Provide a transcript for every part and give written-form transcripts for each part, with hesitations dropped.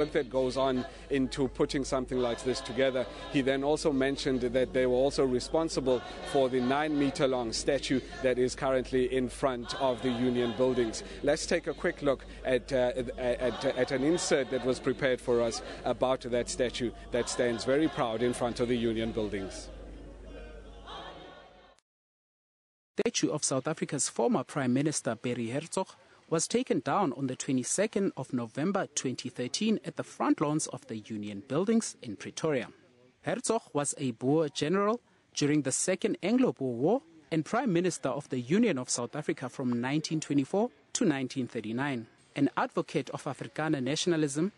work that goes on into putting something like this together. He then also mentioned that they were also responsible for the 9-meter-long statue that is currently in front of the Union buildings. Let's take a quick look at an insert that was prepared for us about that statue that stands very proud in front of the Union buildings. The statue of South Africa's former Prime Minister Barry Hertzog was taken down on the 22nd of November 2013 at the front lawns of the Union buildings in Pretoria. Hertzog was a Boer general during the Second Anglo-Boer War and Prime Minister of the Union of South Africa from 1924 to 1939. An advocate of Afrikaner nationalism,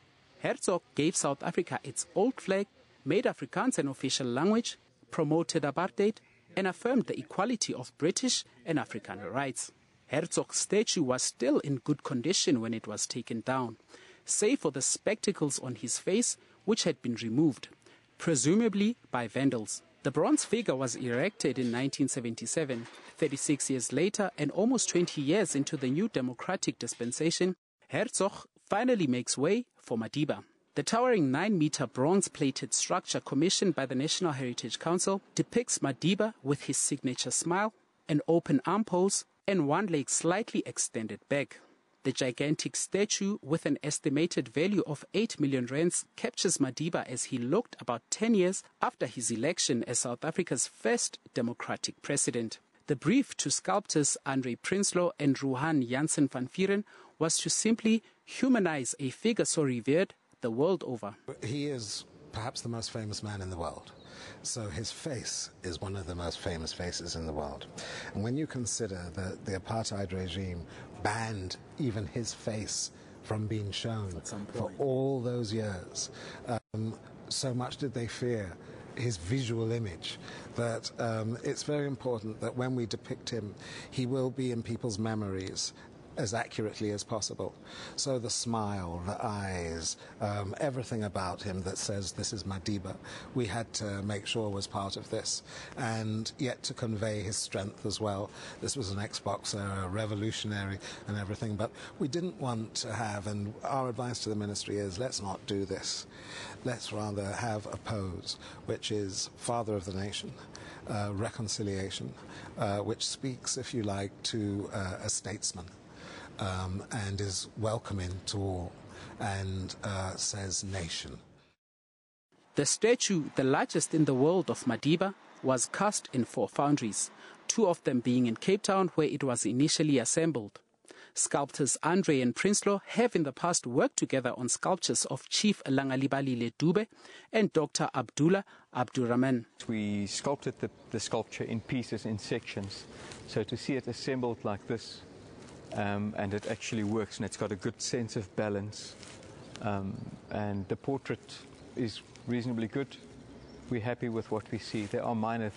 Hertzog gave South Africa its old flag, made Afrikaans an official language, promoted apartheid, and affirmed the equality of British and Afrikaner rights. Herzog's statue was still in good condition when it was taken down, save for the spectacles on his face, which had been removed, presumably by vandals. The bronze figure was erected in 1977. 36 years later, and almost 20 years into the new democratic dispensation, Hertzog finally makes way for Madiba. The towering 9-meter bronze-plated structure commissioned by the National Heritage Council depicts Madiba with his signature smile, an open arm pose, and one leg slightly extended back. The gigantic statue, with an estimated value of 8 million rands, captures Madiba as he looked about 10 years after his election as South Africa's first democratic president. The brief to sculptors Andre Prinsloo and Ruhan Janssen van Vieren was to simply humanize a figure so revered the world over. He is perhaps the most famous man in the world. So his face is one of the most famous faces in the world. And when you consider that the apartheid regime banned even his face from being shown for all those years, so much did they fear his visual image that it's very important that when we depict him, he will be in people's memories as accurately as possible. So the smile, the eyes, everything about him that says this is Madiba, we had to make sure was part of this. And yet to convey his strength as well. This was an ex-boxer, a revolutionary and everything, but we didn't want to have, and our advice to the ministry is, let's not do this. Let's rather have a pose which is father of the nation, reconciliation, which speaks, if you like, to a statesman. And is welcoming to all, and says nation. The statue, the largest in the world of Madiba, was cast in 4 foundries, 2 of them being in Cape Town, where it was initially assembled. Sculptors Andre and Prinsloo have in the past worked together on sculptures of Chief Langalibalile Dube and Dr. Abdullah Abdurrahman. We sculpted the sculpture in pieces, in sections, so to see it assembled like this, and it actually works, and it's got a good sense of balance, and the portrait is reasonably good. We're happy with what we see. There are minor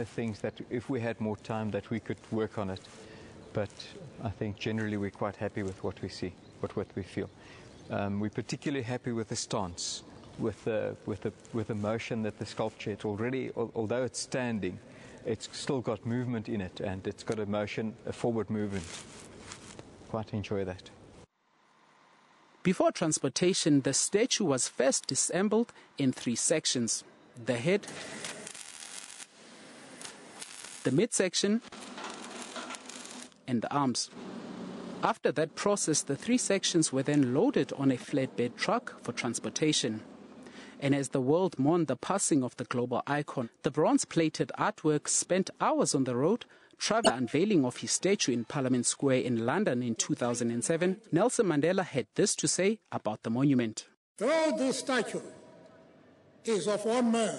things that if we had more time that we could work on it, but I think generally we're quite happy with what we see, what we feel. We're particularly happy with the stance, with the motion that the sculpture, it's already, although it's standing, it's still got movement in it, and it's got a motion, a forward movement. Quite enjoy that. Before transportation, the statue was first disassembled in 3 sections: the head, the midsection, and the arms. After that process, the 3 sections were then loaded on a flatbed truck for transportation. And as the world mourned the passing of the global icon, the bronze-plated artwork spent hours on the road, travel unveiling of his statue in Parliament Square in London in 2007. Nelson Mandela had this to say about the monument. Though this statue is of one man,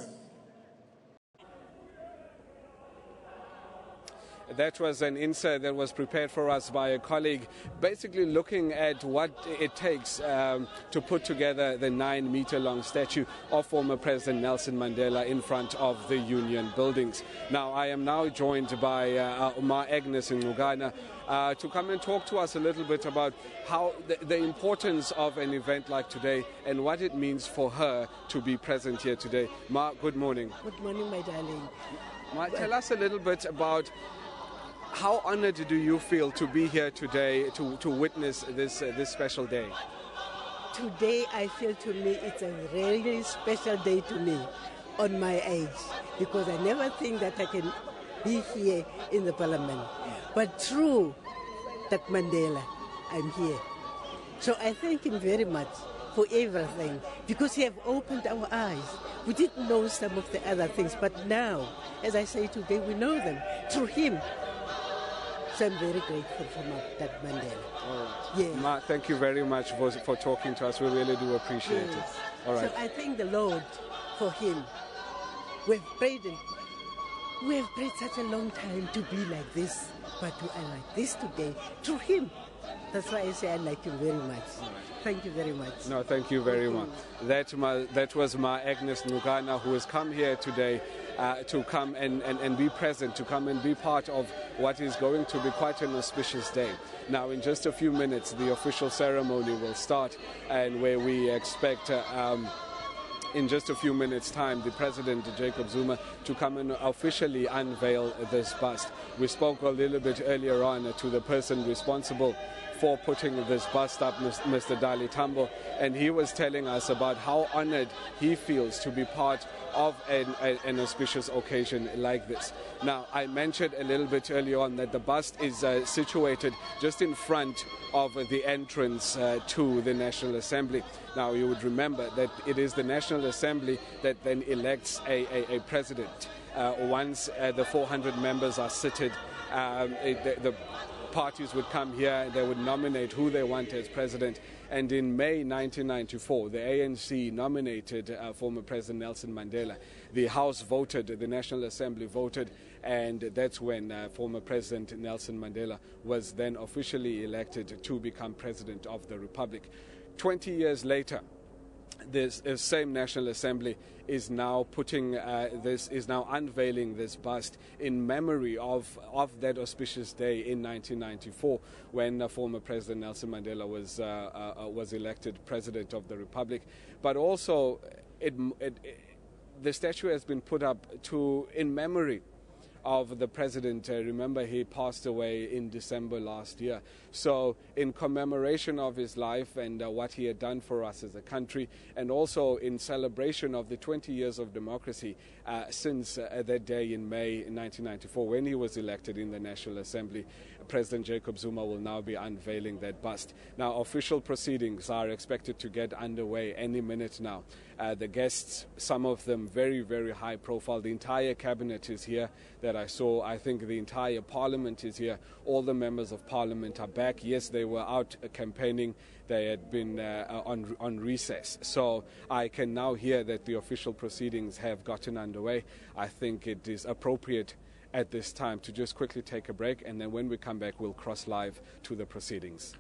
that was an insert that was prepared for us by a colleague, basically looking at what it takes to put together the 9-meter-long statue of former President Nelson Mandela in front of the Union buildings. Now, I am now joined by Ma Agnes Ngugana to come and talk to us a little bit about how the importance of an event like today and what it means for her to be present here today. Ma, good morning. Good morning, my darling. Ma, tell us a little bit about how honored do you feel to be here today to witness this special day? today I feel to me it's a really special day to me on my age, because I never think that I can be here in the parliament. But through that Mandela, I'm here. So I thank him very much for everything, because he have opened our eyes. We didn't know some of the other things, but now, as I say today, we know them through him. So I'm very grateful for that Mandela. All right. Yeah. Ma, thank you very much for talking to us. We really do appreciate it. All right. So I thank the Lord for him. We've prayed such a long time to be like this, but we are like this today through him. That's why I say I like him very much. Thank you very much. No, thank you very much. That was Ma Agnes Nugana, who has come here today to come and be present, to come and be part of what is going to be quite an auspicious day. Now, in just a few minutes, the official ceremony will start, and where we expect in just a few minutes' time, the President, Jacob Zuma, to come and officially unveil this bust. We spoke a little bit earlier on to the person responsible for putting this bust up, Mr. Dali Tambo, and he was telling us about how honored he feels to be part of an auspicious occasion like this. Now, I mentioned a little bit earlier on that the bust is situated just in front of the entrance to the National Assembly. Now, you would remember that it is the National Assembly that then elects a president. Once the 400 members are seated, the parties would come here and they would nominate who they want as president. And in May 1994, the ANC nominated former President Nelson Mandela. The House voted, the National Assembly voted, and that's when former President Nelson Mandela was then officially elected to become President of the Republic. 20 years later, this same National Assembly is now unveiling this bust in memory of that auspicious day in 1994 when former President Nelson Mandela was elected President of the Republic. But also, the statue has been put up in memory of the president. Remember, he passed away in December last year. So in commemoration of his life and what he had done for us as a country, and also in celebration of the 20 years of democracy since that day in May 1994 when he was elected in the National Assembly, President Jacob Zuma will now be unveiling that bust. Now, official proceedings are expected to get underway any minute now. The guests, some of them very, very high profile. The entire cabinet is here that I saw. I think the entire parliament is here. All the members of parliament are back. Yes, they were out campaigning. They had been on recess. So I can now hear that the official proceedings have gotten underway. I think it is appropriate at this time to just quickly take a break, and then when we come back, we'll cross live to the proceedings.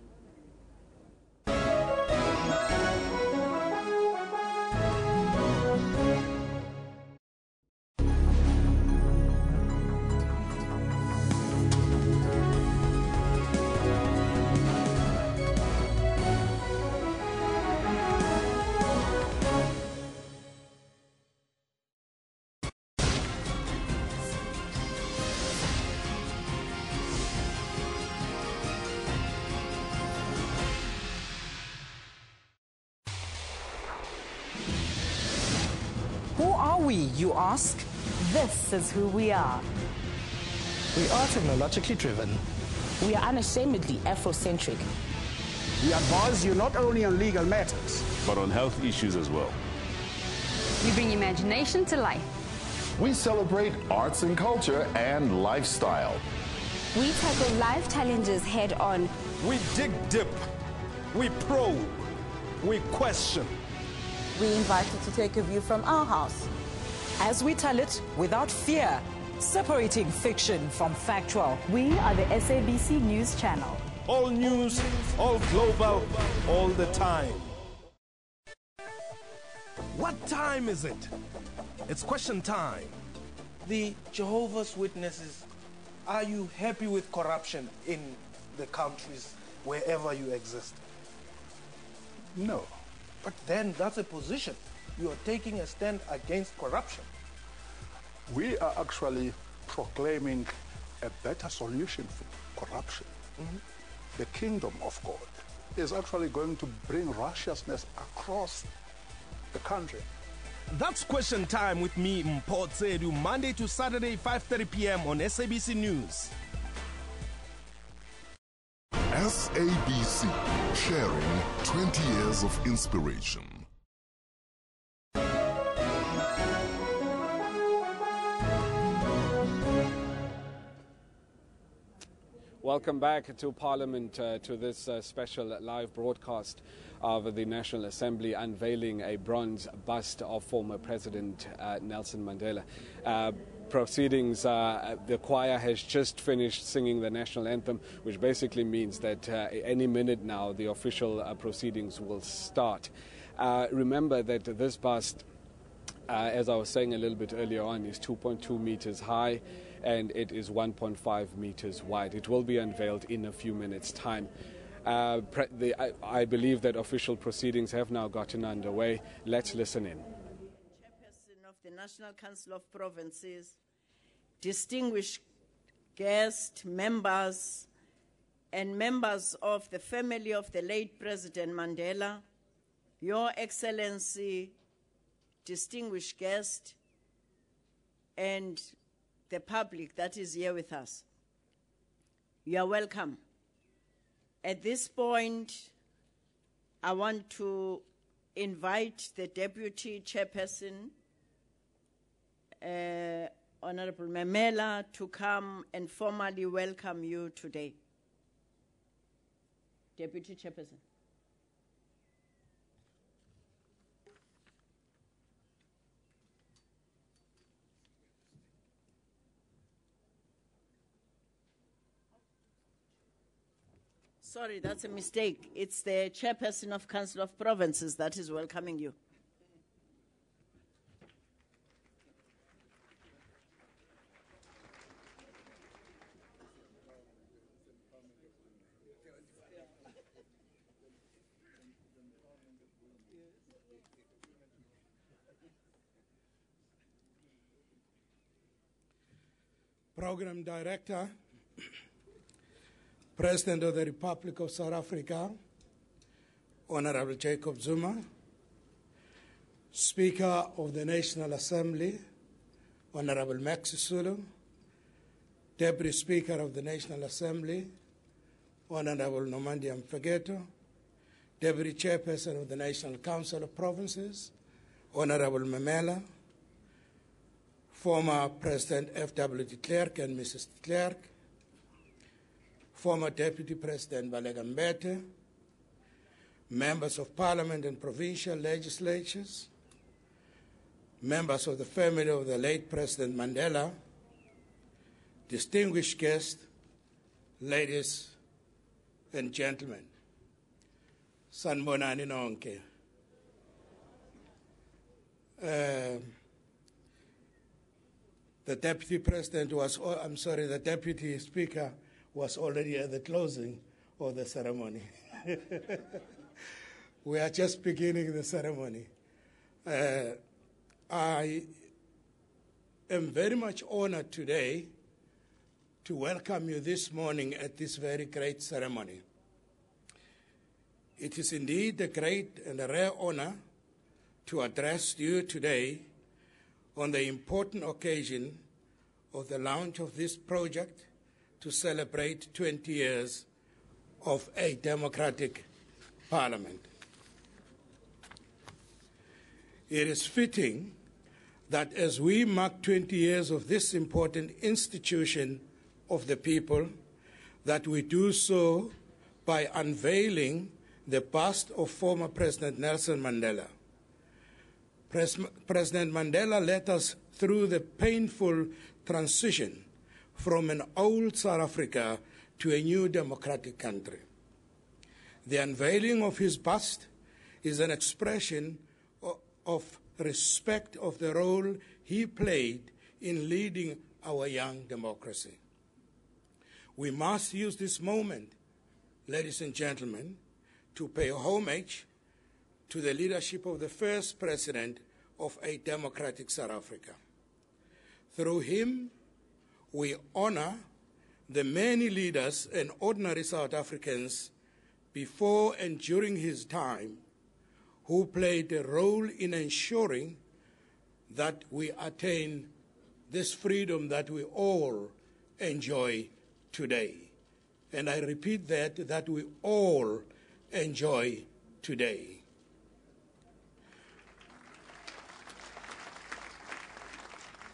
Who are we, you ask? This is who we are. We are technologically driven. We are unashamedly Afrocentric. We advise you not only on legal matters, but on health issues as well. We bring imagination to life. We celebrate arts and culture and lifestyle. We tackle life challenges head on. we dig deep, we probe, we question. We invite you to take a view from our house, as we tell it without fear, separating fiction from factual. We are the SABC News Channel. All news, all global, all the time. What time is it? It's question time. The Jehovah's Witnesses, are you happy with corruption in the countries wherever you exist? No. But then that's a position. You are taking a stand against corruption. We are actually proclaiming a better solution for corruption. The kingdom of God is actually going to bring righteousness across the country? That's Question Time with me, Mpho Tsedu, Monday to Saturday, 5:30 p.m. on SABC News. SABC, sharing 20 years of inspiration. Welcome back to Parliament, to this special live broadcast of the National Assembly unveiling a bronze bust of former President Nelson Mandela. Proceedings, the choir has just finished singing the national anthem, which basically means that any minute now the official proceedings will start. Remember that this bust, as I was saying a little bit earlier on, is 2.2 meters high and it is 1.5 meters wide. It will be unveiled in a few minutes' time. I believe that official proceedings have now gotten underway. Let's listen in. Chairperson of the National Council of Provinces, distinguished guests, members, and members of the family of the late President Mandela, Your Excellency, distinguished guest, and the public that is here with us. You are welcome. At this point, I want to invite the Deputy Chairperson, Honorable Mamela, to come and formally welcome you today. Deputy Chairperson. Sorry, that's a mistake. It's the Chairperson of Council of Provinces that is welcoming you. Program Director, President of the Republic of South Africa, Honorable Jacob Zuma, Speaker of the National Assembly, Honorable Max Sisulu, Deputy Speaker of the National Assembly, Honorable Nomandi Mfegeto, Deputy Chairperson of the National Council of Provinces, Honorable Mamela, former President F.W. de Klerk and Mrs. de Klerk, former Deputy President Baleka Mbete, members of Parliament and provincial legislatures, members of the family of the late President Mandela, distinguished guests, ladies and gentlemen. Sanbonani nonke. The Deputy President the Deputy Speaker was already at the closing of the ceremony. We are just beginning the ceremony. I am very much honored today to welcome you this morning at this very great ceremony. It is indeed a great and a rare honor to address you today on the important occasion of the launch of this project to celebrate 20 years of a democratic parliament. It is fitting that as we mark 20 years of this important institution of the people, that we do so by unveiling the bust of former President Nelson Mandela. President Mandela led us through the painful transition from an old South Africa to a new democratic country. The unveiling of his bust is an expression of respect of the role he played in leading our young democracy. We must use this moment, ladies and gentlemen, to pay homage to the leadership of the first president of a democratic South Africa. Through him, we honor the many leaders and ordinary South Africans before and during his time, who played a role in ensuring that we attain this freedom that we all enjoy today. And I repeat that we all enjoy today.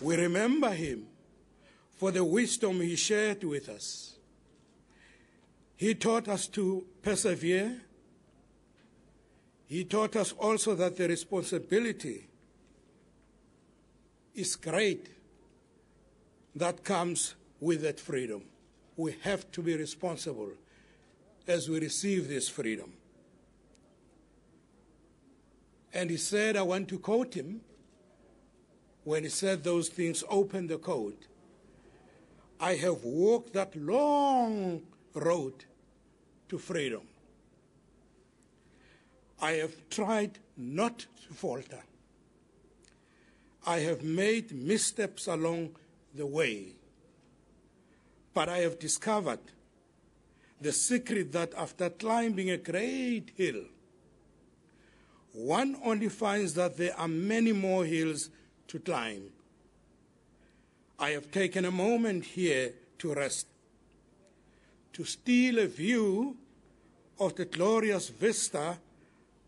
We remember him for the wisdom he shared with us. He taught us to persevere. He taught us also that the responsibility is great that comes with that freedom. We have to be responsible as we receive this freedom. And he said, I want to quote him, when he said those things, open the quote. I have walked that long road to freedom. I have tried not to falter. I have made missteps along the way, but I have discovered the secret that after climbing a great hill, one only finds that there are many more hills to climb. I have taken a moment here to rest, to steal a view of the glorious vista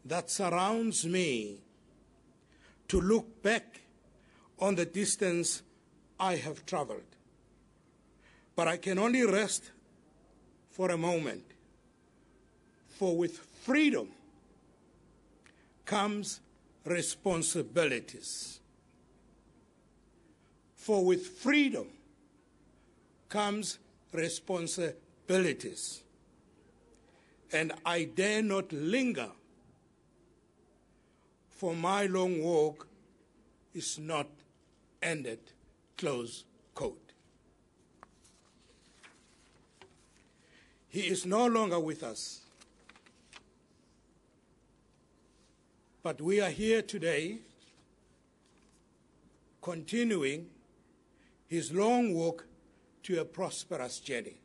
that surrounds me, to look back on the distance I have traveled. But I can only rest for a moment, for with freedom comes responsibilities. For with freedom comes responsibilities. And I dare not linger, for my long walk is not ended. Close quote. He is no longer with us. But we are here today continuing his long walk to a prosperous journey.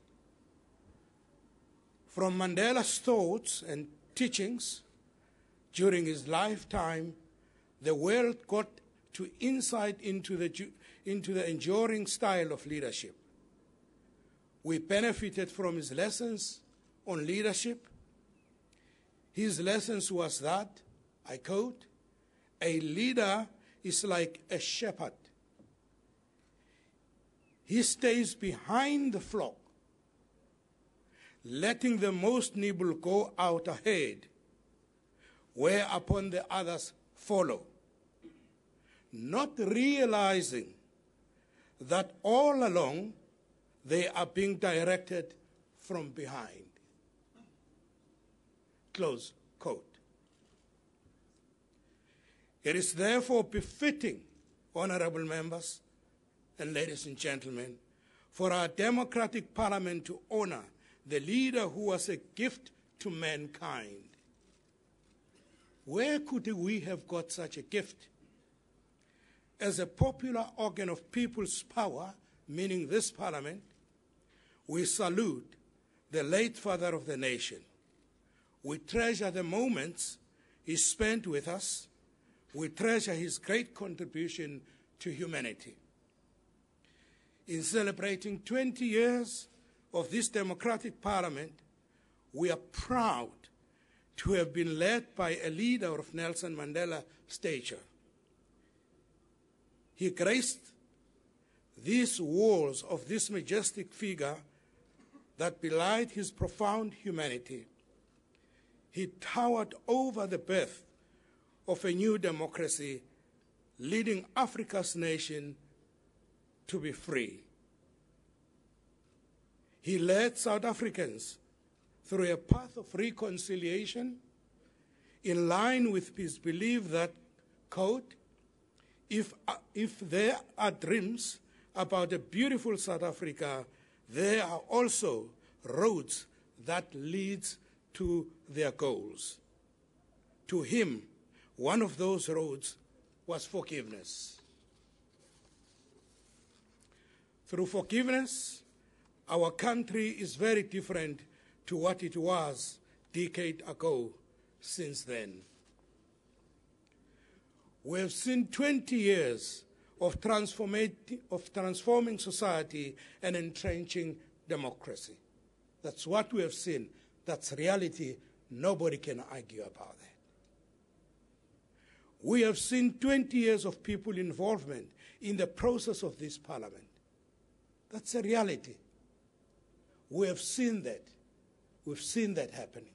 From Mandela's thoughts and teachings during his lifetime, the world got to insight into the enduring style of leadership. We benefited from his lessons on leadership. His lessons was that, I quote, a leader is like a shepherd. He stays behind the flock, letting the most nimble go out ahead, whereupon the others follow, not realizing that all along they are being directed from behind. Close quote. It is therefore befitting, honorable members and ladies and gentlemen, for our democratic parliament to honor the leader who was a gift to mankind. Where could we have got such a gift? As a popular organ of people's power, meaning this parliament, we salute the late father of the nation. We treasure the moments he spent with us. We treasure his great contribution to humanity. In celebrating 20 years of this democratic parliament, we are proud to have been led by a leader of Nelson Mandela stature. He graced these walls of this majestic figure that belied his profound humanity. He towered over the birth of a new democracy, leading Africa's nation to be free. He led South Africans through a path of reconciliation in line with his belief that, quote, if there are dreams about a beautiful South Africa, there are also roads that lead to their goals. To him, one of those roads was forgiveness. Through forgiveness, our country is very different to what it was decade ago since then. We have seen 20 years of transforming society and entrenching democracy. That's what we have seen. That's reality. Nobody can argue about that. We have seen 20 years of people involvement in the process of this parliament. That's a reality. We have seen that. We've seen that happening.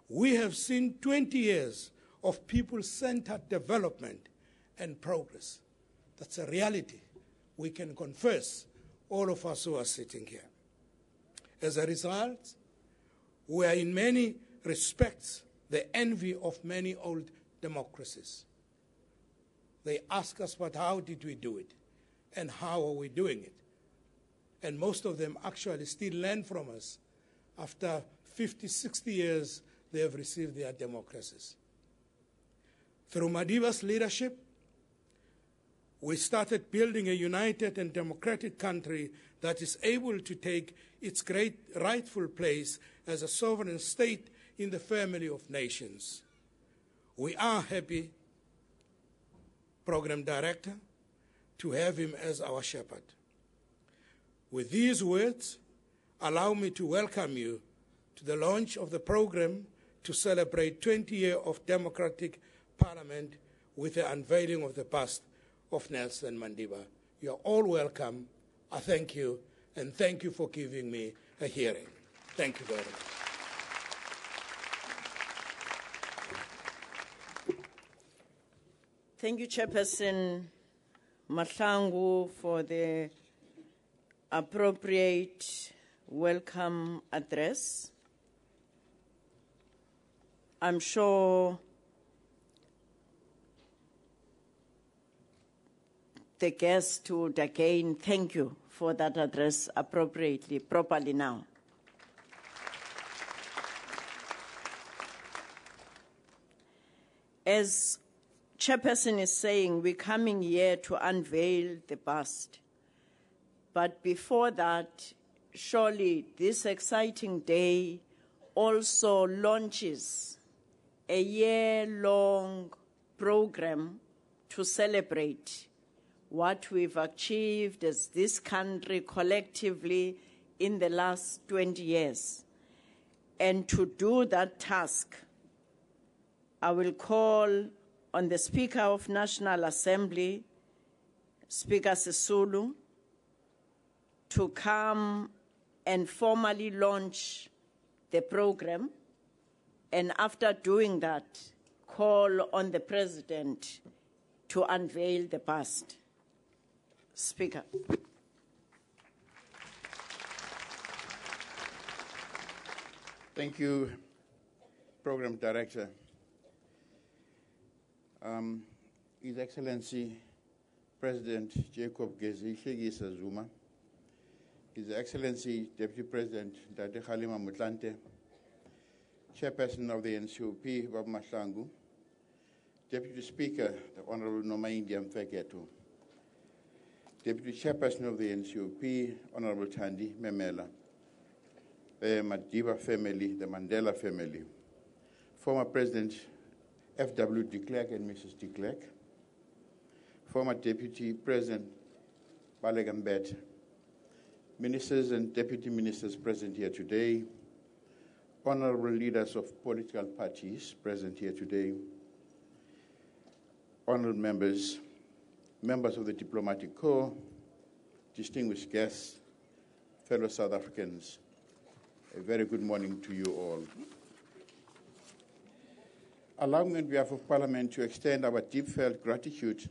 We have seen 20 years of people-centered development and progress. That's a reality. We can confess, all of us who are sitting here. As a result, we are in many respects the envy of many old democracies. They ask us, but how did we do it? And how are we doing it? And most of them actually still learn from us. After 50, 60 years, they have received their democracies. Through Madiba's leadership, we started building a united and democratic country that is able to take its great rightful place as a sovereign state in the family of nations. We are happy, Program Director, to have him as our shepherd. With these words, allow me to welcome you to the launch of the program to celebrate 20 years of democratic parliament with the unveiling of the bust of Nelson Mandela. You are all welcome. I thank you, and thank you for giving me a hearing. Thank you very much. Thank you, Chairperson Mahlangu, for the appropriate welcome address. I'm sure the guest would again thank you for that address appropriately, properly now. As Chairperson is saying, we're coming here to unveil the bust. But before that, surely this exciting day also launches a year-long program to celebrate what we've achieved as this country collectively in the last 20 years. And to do that task, I will call on the Speaker of National Assembly, Speaker Sisulu, to come and formally launch the program, and after doing that, call on the President to unveil the bust. Speaker. Thank you, Program Director. His Excellency President Jacob Gezikegisa Zuma, His Excellency Deputy President Dade Kgalema Motlanthe, Chairperson of the NCOP, Bob Mahlangu, Deputy Speaker, the Honorable Nomaindi Mfeketo, Deputy Chairperson of the NCOP, Honorable Thandi Memela, the Madiba family, the Mandela family, former President F.W. de Klerk and Mrs. de Klerk, former Deputy President Balegambet, ministers and deputy ministers present here today, honorable leaders of political parties present here today, honorable members, members of the Diplomatic Corps, distinguished guests, fellow South Africans, a very good morning to you all. Allow me on behalf of Parliament to extend our deep-felt gratitude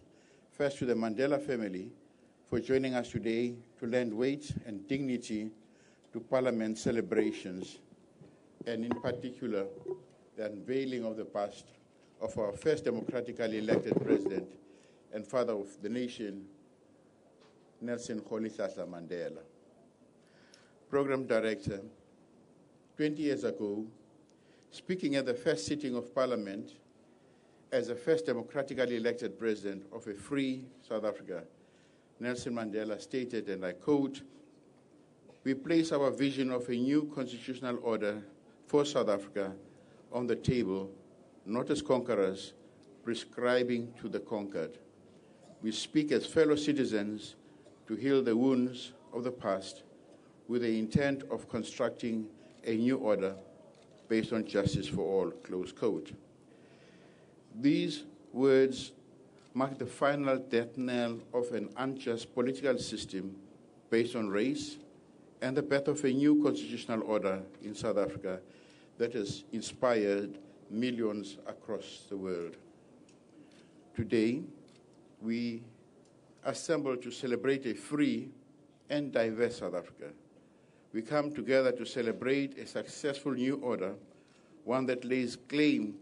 first to the Mandela family for joining us today to lend weight and dignity to Parliament celebrations, and in particular, the unveiling of the bust of our first democratically elected president and father of the nation, Nelson Mandela. Program Director, 20 years ago, speaking at the first sitting of Parliament as the first democratically elected president of a free South Africa, Nelson Mandela stated, and I quote, "We place our vision of a new constitutional order for South Africa on the table, not as conquerors, prescribing to the conquered. We speak as fellow citizens to heal the wounds of the past with the intent of constructing a new order based on justice for all, close quote. These words mark the final death knell of an unjust political system based on race and the birth of a new constitutional order in South Africa that has inspired millions across the world. Today, we assemble to celebrate a free and diverse South Africa. We come together to celebrate a successful new order, one that lays claim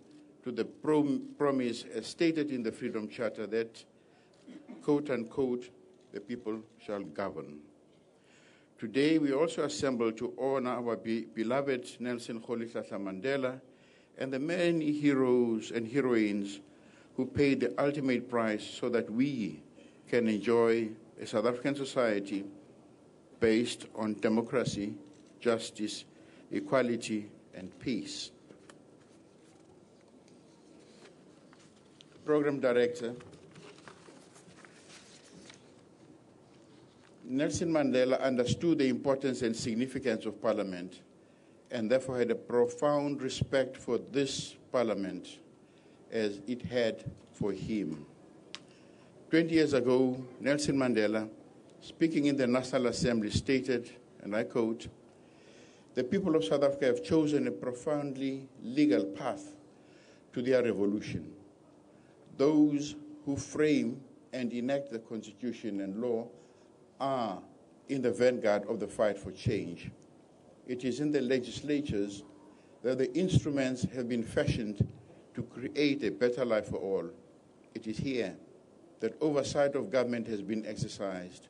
to the promise as stated in the Freedom Charter that, quote unquote, the people shall govern. Today, we also assemble to honor our beloved Nelson Mandela and the many heroes and heroines who paid the ultimate price so that we can enjoy a South African society based on democracy, justice, equality, and peace. Program Director, Nelson Mandela understood the importance and significance of Parliament and therefore had a profound respect for this Parliament as it had for him. 20 years ago, Nelson Mandela, speaking in the National Assembly, stated, and I quote, "The people of South Africa have chosen a profoundly legal path to their revolution. Those who frame and enact the Constitution and law are in the vanguard of the fight for change. It is in the legislatures that the instruments have been fashioned to create a better life for all. It is here that oversight of government has been exercised.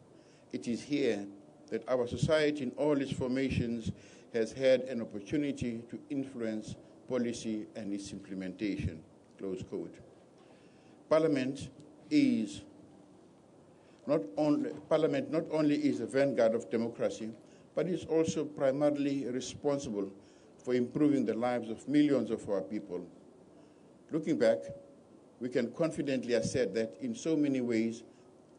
It is here that our society in all its formations has had an opportunity to influence policy and its implementation," close quote. Parliament not only is the vanguard of democracy, but is also primarily responsible for improving the lives of millions of our people. Looking back, we can confidently assert that in so many ways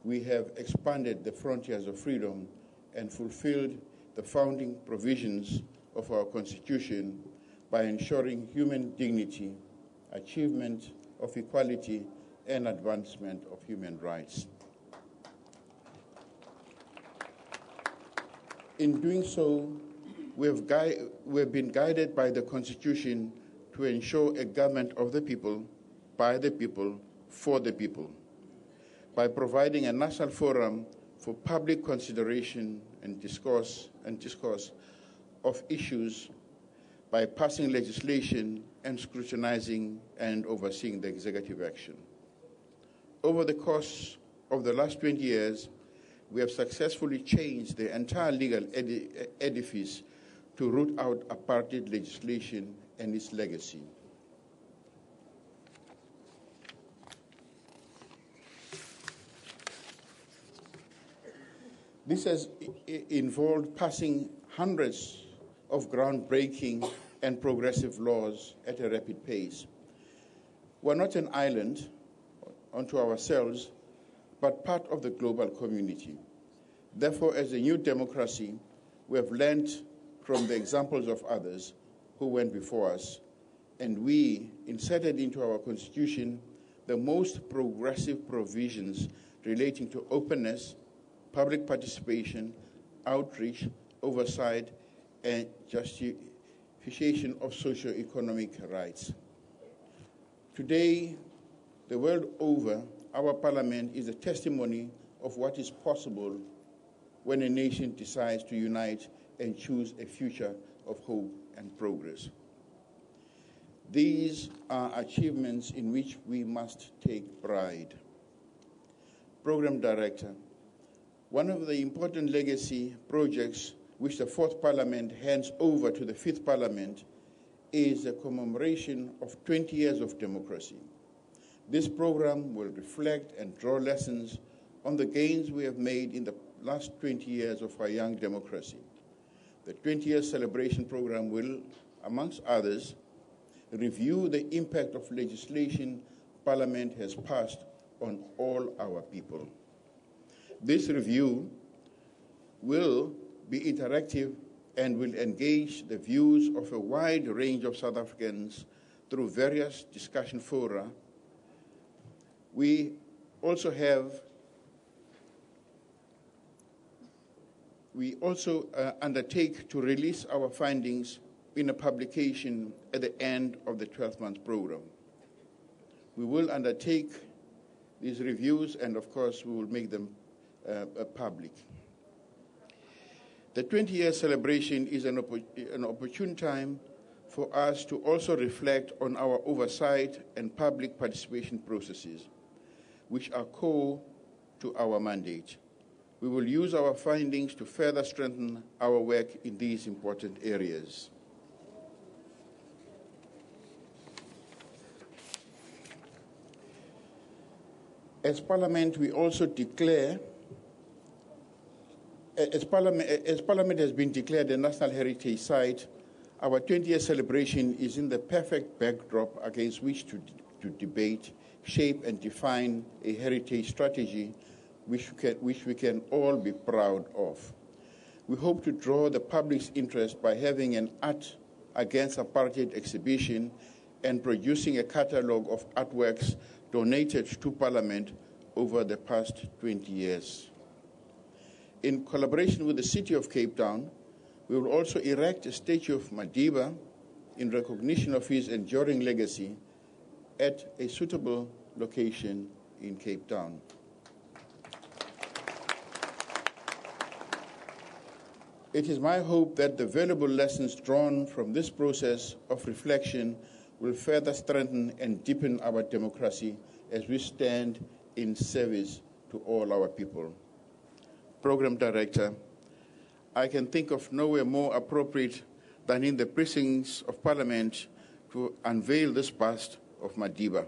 we have expanded the frontiers of freedom and fulfilled the founding provisions of our Constitution by ensuring human dignity, achievement of equality, and advancement of human rights. In doing so, we have been guided by the Constitution to ensure a government of the people, by the people, for the people, by providing a national forum for public consideration and discourse of issues, by passing legislation and scrutinizing and overseeing the executive action. Over the course of the last 20 years, we have successfully changed the entire legal edifice to root out apartheid legislation and its legacy. This has involved passing hundreds of groundbreaking and progressive laws at a rapid pace. We're not an island unto ourselves, but part of the global community. Therefore, as a new democracy, we have learned from the examples of others who went before us, and we inserted into our Constitution the most progressive provisions relating to openness, public participation, outreach, oversight, and justification of socio-economic rights. Today, the world over, our Parliament is a testimony of what is possible when a nation decides to unite and choose a future of hope and progress. These are achievements in which we must take pride. Program Director, one of the important legacy projects which the Fourth Parliament hands over to the Fifth Parliament is the commemoration of 20 years of democracy. This program will reflect and draw lessons on the gains we have made in the last 20 years of our young democracy. The 20-year celebration program will amongst others, review the impact of legislation Parliament has passed on all our people. This review will be interactive and will engage the views of a wide range of South Africans through various discussion fora. We also undertake to release our findings in a publication at the end of the 12-month program. We will undertake these reviews, and of course we will make them public. The 20-year celebration is an opportune time for us to also reflect on our oversight and public participation processes, which are core to our mandate. We will use our findings to further strengthen our work in these important areas. As Parliament, we also declare, as Parliament has been declared a National Heritage Site, our 20-year celebration is in the perfect backdrop against which to debate, shape, and define a heritage strategy which we can all be proud of. We hope to draw the public's interest by having an Art Against Apartheid exhibition and producing a catalogue of artworks donated to Parliament over the past 20 years. In collaboration with the City of Cape Town, we will also erect a statue of Madiba in recognition of his enduring legacy at a suitable location in Cape Town. It is my hope that the valuable lessons drawn from this process of reflection will further strengthen and deepen our democracy as we stand in service to all our people. Program Director, I can think of nowhere more appropriate than in the precincts of Parliament to unveil this bust of Madiba,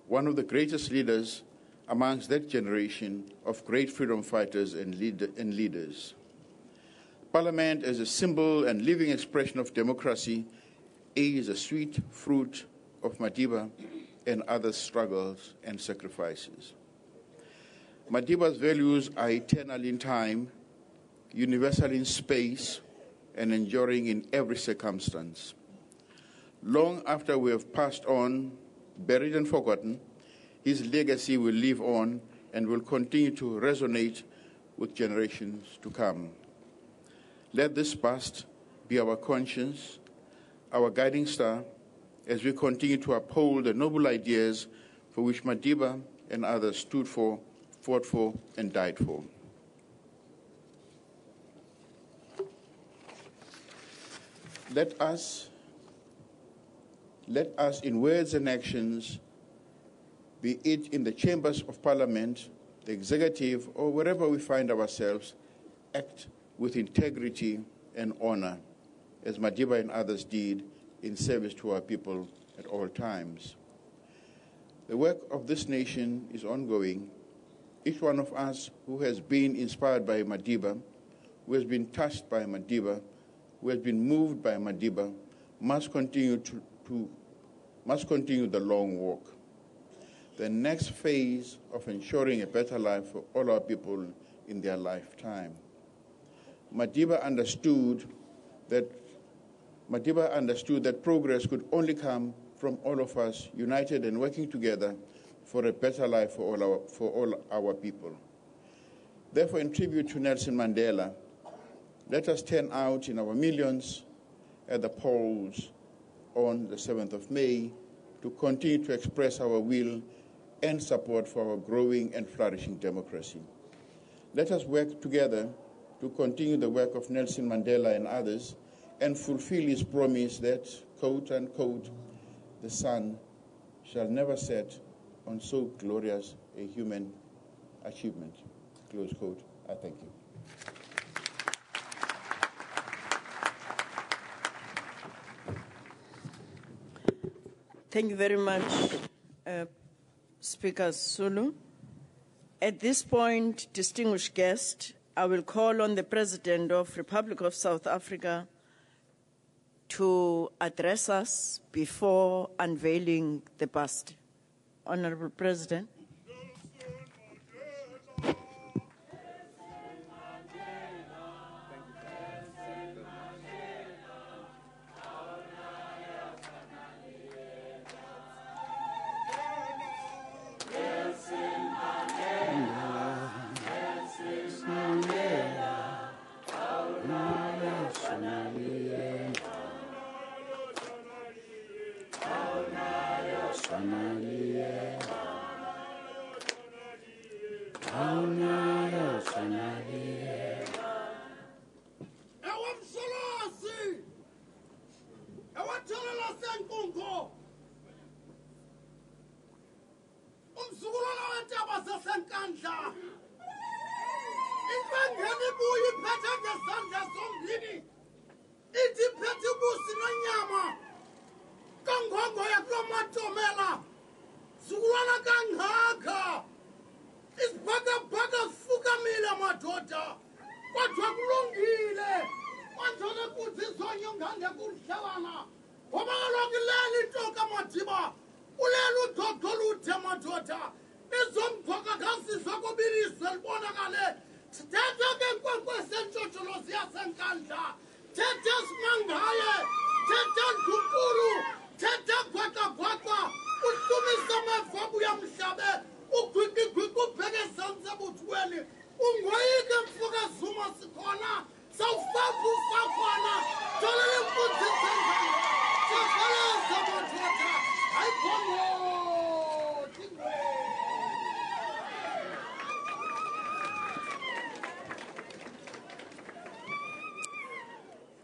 one of the greatest leaders amongst that generation of great freedom fighters and leaders. Parliament, as a symbol and living expression of democracy, is a sweet fruit of Madiba and other struggles and sacrifices. Madiba's values are eternal in time, universal in space, and enduring in every circumstance. Long after we have passed on, buried and forgotten, his legacy will live on and will continue to resonate with generations to come. Let this past be our conscience, our guiding star, as we continue to uphold the noble ideas for which Madiba and others stood for, fought for, and died for. Let us, in words and actions, be it in the chambers of Parliament, the executive, or wherever we find ourselves, act with integrity and honor, as Madiba and others did in service to our people at all times. The work of this nation is ongoing. Each one of us who has been inspired by Madiba, who has been touched by Madiba, who has been moved by Madiba, must continue the long walk. The next phase of ensuring a better life for all our people in their lifetime. Madiba understood that progress could only come from all of us united and working together for a better life for all our people. Therefore, in tribute to Nelson Mandela, let us turn out in our millions at the polls on the 7th of May to continue to express our will and support for our growing and flourishing democracy. Let us work together to continue the work of Nelson Mandela and others and fulfill his promise that, quote unquote, the sun shall never set on so glorious a human achievement, close quote. I thank you. Thank you very much, Speaker Zulu. At this point, distinguished guest, I will call on the President of the Republic of South Africa to address us before unveiling the bust. Honorable President.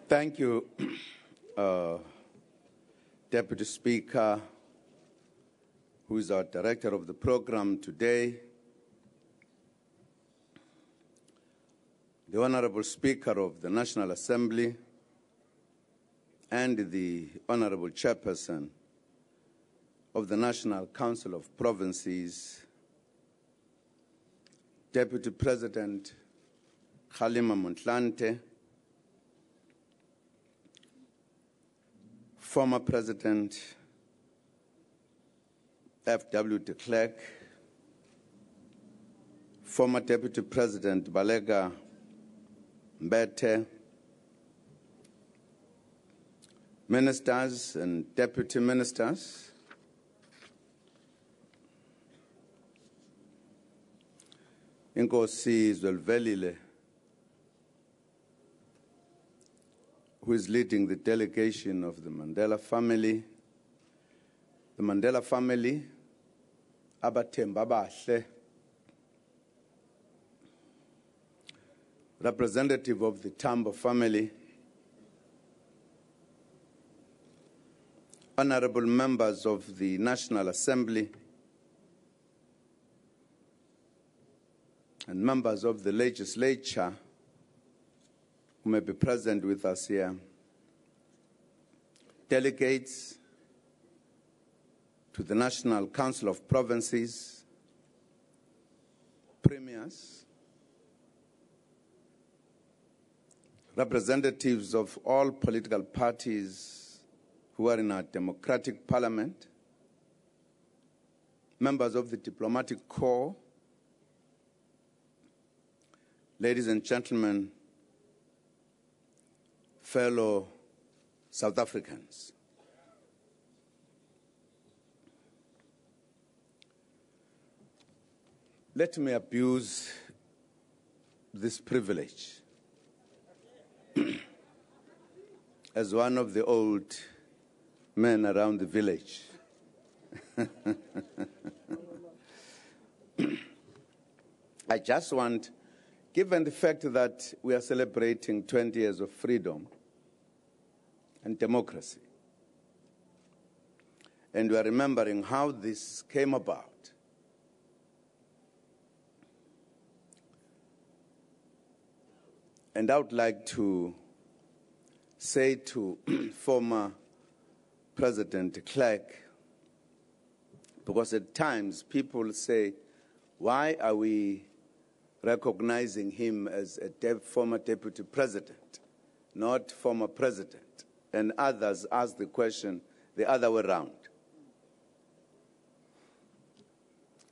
Thank you, Deputy Speaker, who is our director of the program today, the Honorable Speaker of the National Assembly, and the Honorable Chairperson of the National Council of Provinces, Deputy President Kgalema Motlanthe, former President F.W. de Klerk, former Deputy President Balega Mbete, ministers and deputy ministers, Inkosi Zwelvelile, who is leading the delegation of the Mandela family. The Mandela family, Abathemba Bahle, representative of the Tambo family, honorable members of the National Assembly, and members of the legislature who may be present with us here, delegates to the National Council of Provinces, premiers, representatives of all political parties who are in our democratic parliament, members of the diplomatic corps, ladies and gentlemen, fellow South Africans. Let me abuse this privilege as one of the old men around the village. I just want, given the fact that we are celebrating 20 years of freedom and democracy, and we are remembering how this came about, and I would like to say to former President de Klerk, because at times people say, why are we recognizing him as a former deputy president, not former president? and others ask the question the other way around.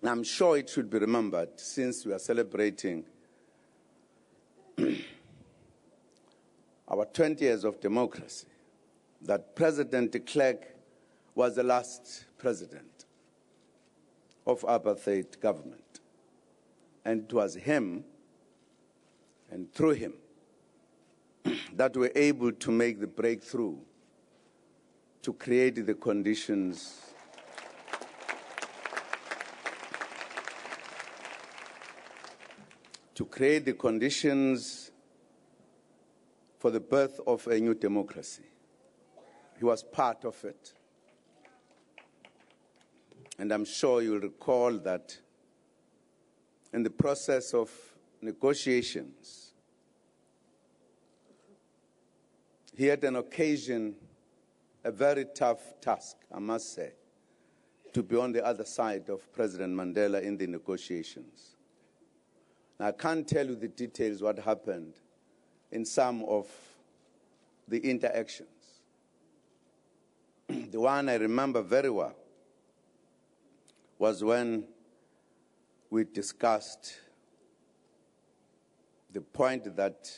And I'm sure it should be remembered, since we are celebrating our 20 years of democracy, that President de Klerk was the last president of apartheid government. And it was him, and through him, that we're able to make the breakthrough to create the conditions for the birth of a new democracy. He was part of it. And I'm sure you'll recall that in the process of negotiations, he had an occasion, a very tough task, I must say, to be on the other side of President Mandela in the negotiations. Now, I can't tell you the details what happened in some of the interactions. The one I remember very well was when we discussed the point that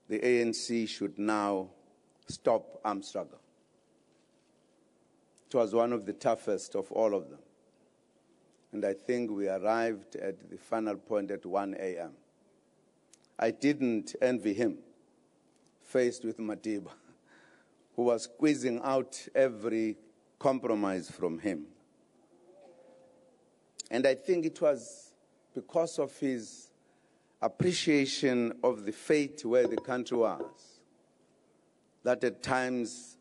the ANC should now stop armed struggle. It was one of the toughest of all of them. And I think we arrived at the final point at 1 a.m. I didn't envy him, faced with Madiba, who was squeezing out every compromise from him. And I think it was because of his appreciation of the fate where the country was that at times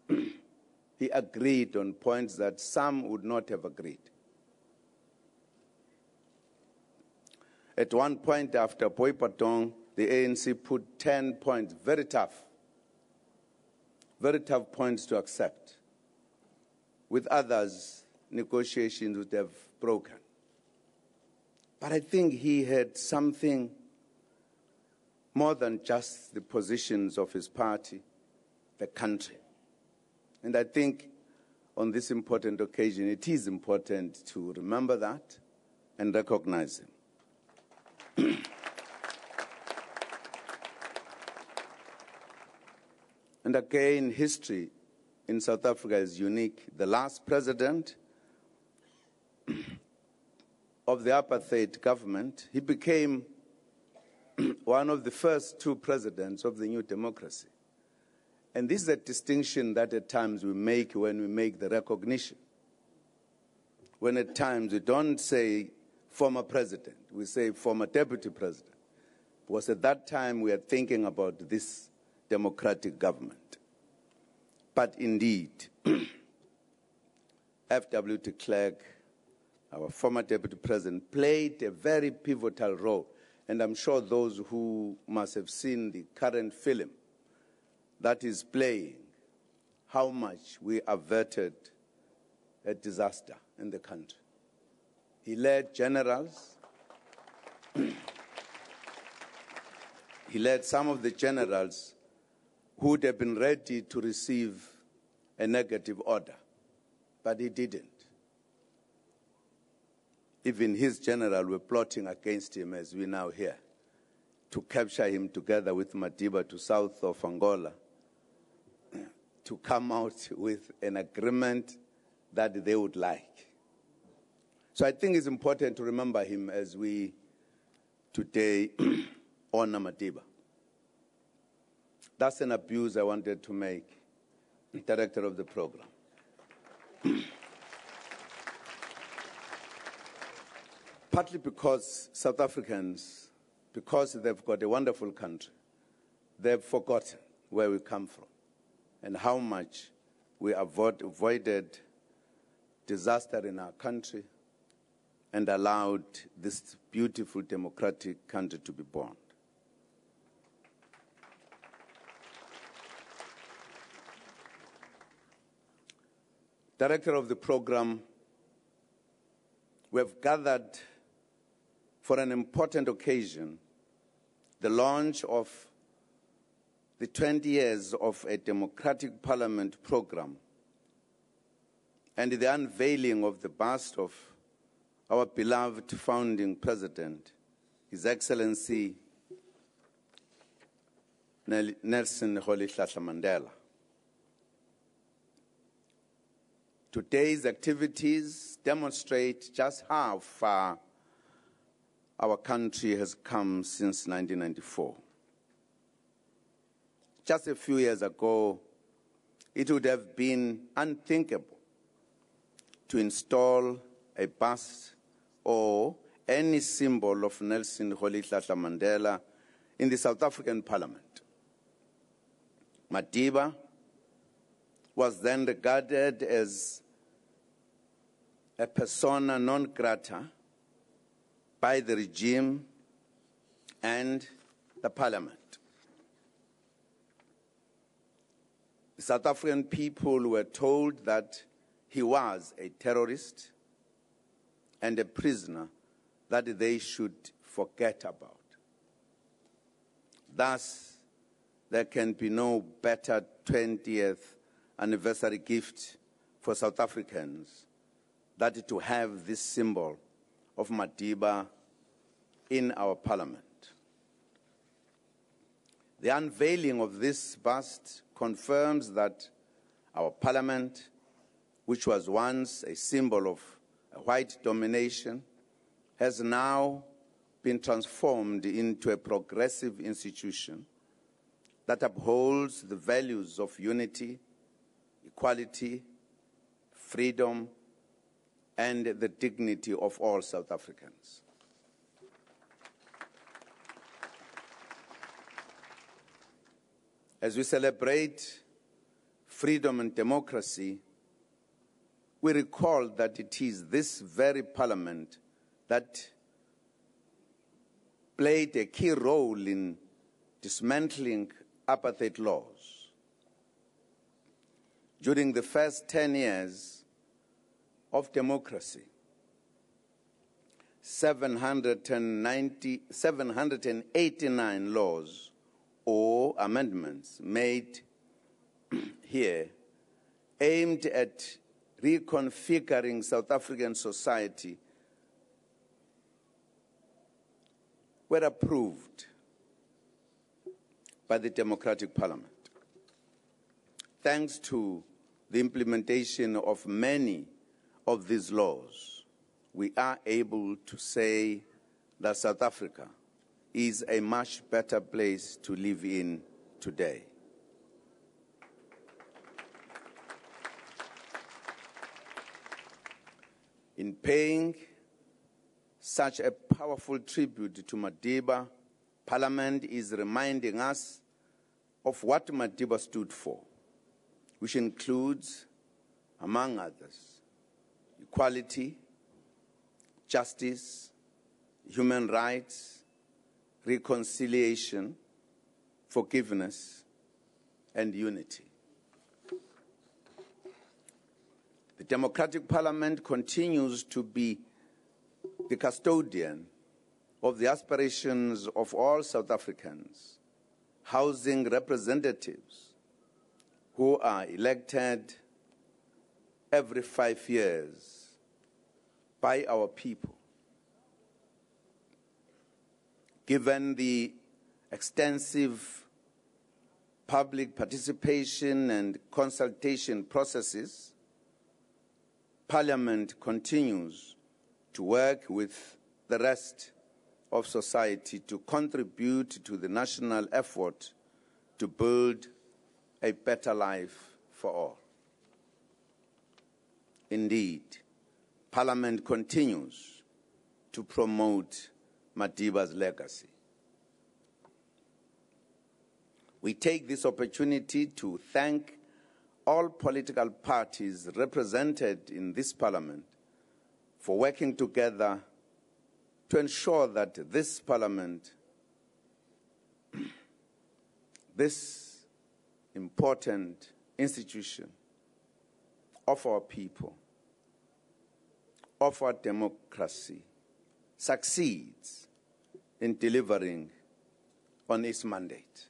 he agreed on points that some would not have agreed. At one point after Boipatong, the ANC put 10 points, very tough points to accept. With others, negotiations would have broken. But I think he had something more than just the positions of his party, the country. And I think on this important occasion, it is important to remember that and recognize him. And again, history in South Africa is unique. The last president of the apartheid government, he became one of the first two presidents of the new democracy. And this is a distinction that at times we make when we make the recognition. When at times we don't say former president, we say former deputy president. Because at that time we are thinking about this democratic government. But indeed, F.W. de Klerk, our former deputy president, played a very pivotal role. And I'm sure those who must have seen the current film that is playing how much we averted a disaster in the country. He led generals. He led some of the generals who would have been ready to receive a negative order, but he didn't. Even his general were plotting against him, as we now hear, to capture him together with Madiba to south of Angola, to come out with an agreement that they would like. So I think it's important to remember him as we today honor Madiba. That's an abuse I wanted to make, the director of the program. Partly because South Africans, because they've got a wonderful country, they've forgotten where we come from and how much we avoided disaster in our country and allowed this beautiful democratic country to be born. Director of the program, we have gathered for an important occasion, the launch of the 20 years of a democratic parliament program and the unveiling of the bust of our beloved founding president, His Excellency Nelson Mandela. Today's activities demonstrate just how far our country has come since 1994. Just a few years ago, it would have been unthinkable to install a bust or any symbol of Nelson Mandela in the South African Parliament. Madiba was then regarded as a persona non grata by the regime and the Parliament. The South African people were told that he was a terrorist and a prisoner that they should forget about. Thus, there can be no better 20th anniversary gift for South Africans than to have this symbol of Madiba in our parliament. The unveiling of this bust confirms that our parliament, which was once a symbol of white domination, has now been transformed into a progressive institution that upholds the values of unity, equality, freedom, and the dignity of all South Africans. As we celebrate freedom and democracy, we recall that it is this very parliament that played a key role in dismantling apartheid laws. During the first 10 years of democracy, 789 laws or amendments made here aimed at reconfiguring South African society were approved by the Democratic Parliament. Thanks to the implementation of many of these laws, we are able to say that South Africa is a much better place to live in today. In paying such a powerful tribute to Madiba, Parliament is reminding us of what Madiba stood for, which includes, among others, equality, justice, human rights, reconciliation, forgiveness, and unity. The Democratic Parliament continues to be the custodian of the aspirations of all South Africans, housing representatives who are elected every 5 years by our people. Given the extensive public participation and consultation processes, Parliament continues to work with the rest of society to contribute to the national effort to build a better life for all. Indeed, Parliament continues to promote Madiba's legacy. We take this opportunity to thank all political parties represented in this Parliament for working together to ensure that this Parliament, this important institution of our people, of our democracy, succeeds in delivering on its mandate.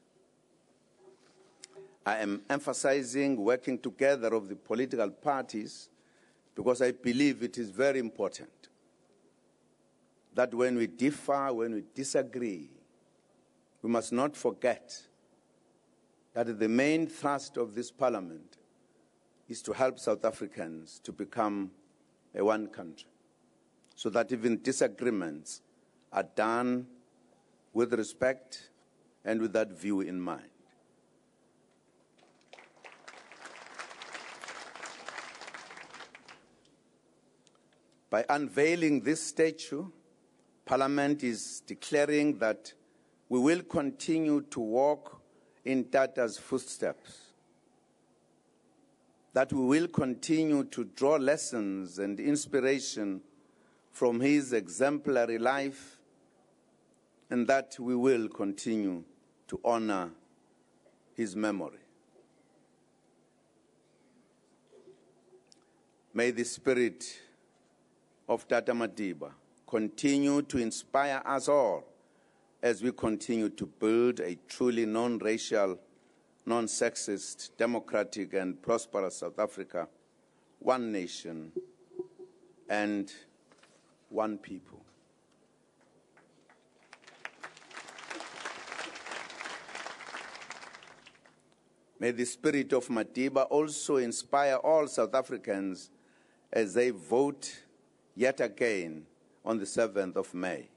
I am emphasizing working together of the political parties because I believe it is very important that when we differ, when we disagree, we must not forget that the main thrust of this parliament is to help South Africans to become a one country, so that even disagreements are done with respect and with that view in mind. By unveiling this statue, Parliament is declaring that we will continue to walk in Tata's footsteps, that we will continue to draw lessons and inspiration from his exemplary life, and that we will continue to honor his memory. May the spirit of Tata Madiba continue to inspire us all as we continue to build a truly non-racial, non-sexist, democratic and prosperous South Africa, one nation and one people. May the spirit of Madiba also inspire all South Africans as they vote yet again on the 7th of May.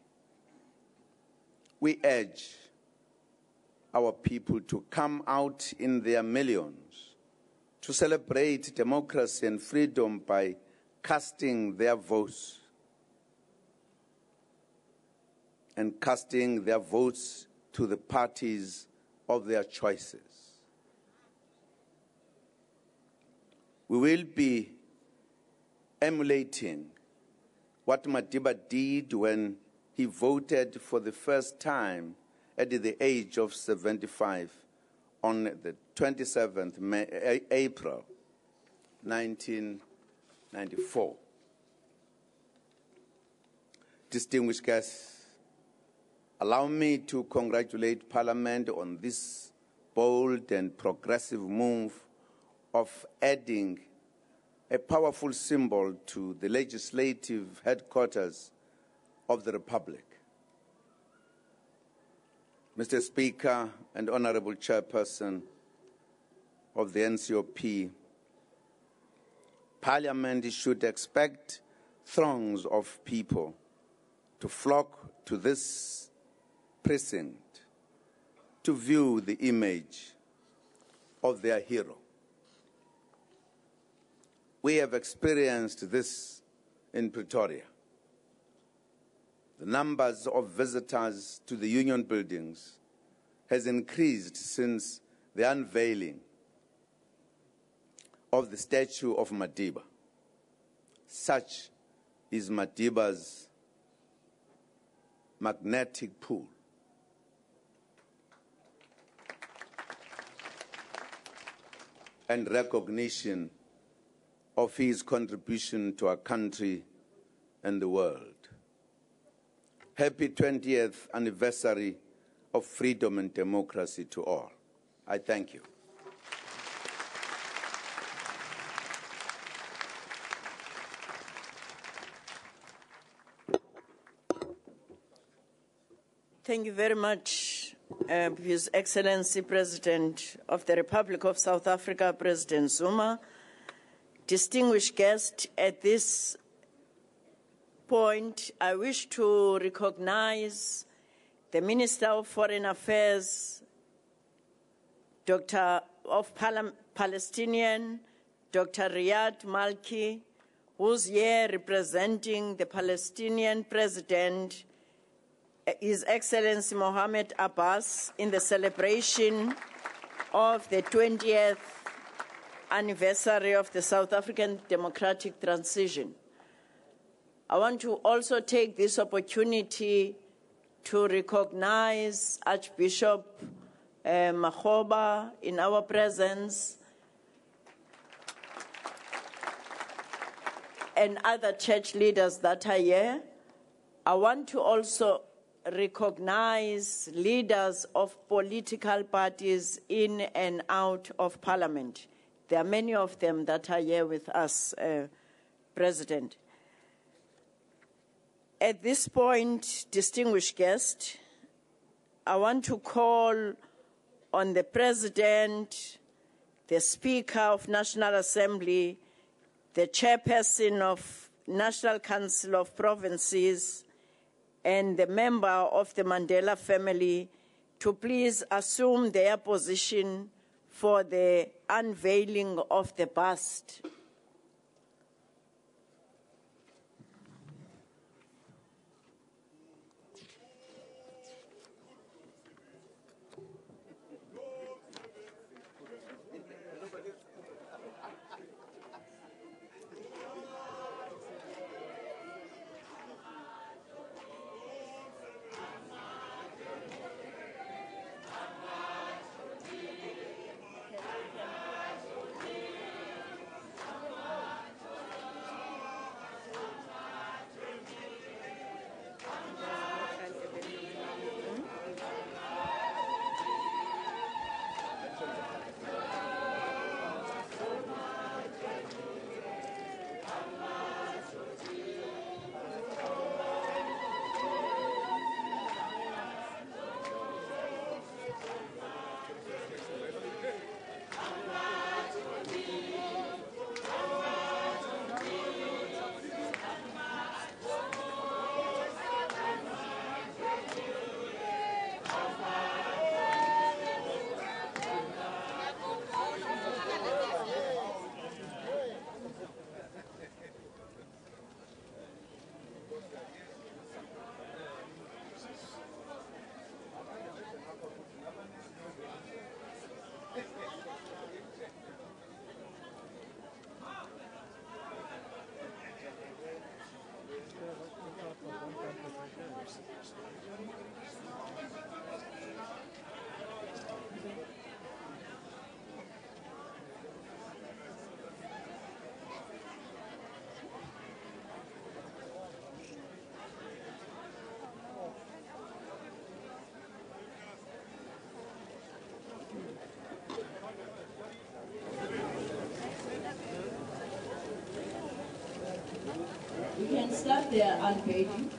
We urge our people to come out in their millions to celebrate democracy and freedom by casting their votes and casting their votes to the parties of their choices. We will be emulating what Madiba did when he voted for the first time at the age of 75 on the 27th April 1994. Distinguished guests, allow me to congratulate Parliament on this bold and progressive move of adding a powerful symbol to the legislative headquarters of the Republic. Mr. Speaker and Honorable Chairperson of the NCOP, Parliament should expect throngs of people to flock to this precinct to view the image of their hero. We have experienced this in Pretoria. The numbers of visitors to the Union buildings has increased since the unveiling of the statue of Madiba. Such is Madiba's magnetic pull. And recognition of his contribution to our country and the world. Happy 20th anniversary of freedom and democracy to all. I thank you. Thank you very much, His Excellency President of the Republic of South Africa, President Zuma. Distinguished guests, at this point, I wish to recognize the Minister of Foreign Affairs, Palestinian, Dr. Riyad Malki, who's here representing the Palestinian President, His Excellency Mohammed Abbas, in the celebration of the 20th anniversary of the South African democratic transition. I want to also take this opportunity to recognize Archbishop Makgoba in our presence and other church leaders that are here. I want to also recognize leaders of political parties in and out of Parliament. There are many of them that are here with us, President. At this point, distinguished guest, I want to call on the President, the Speaker of National Assembly, the Chairperson of National Council of Provinces, and the member of the Mandela family to please assume their position for the unveiling of the bust. You can start there, unveiling.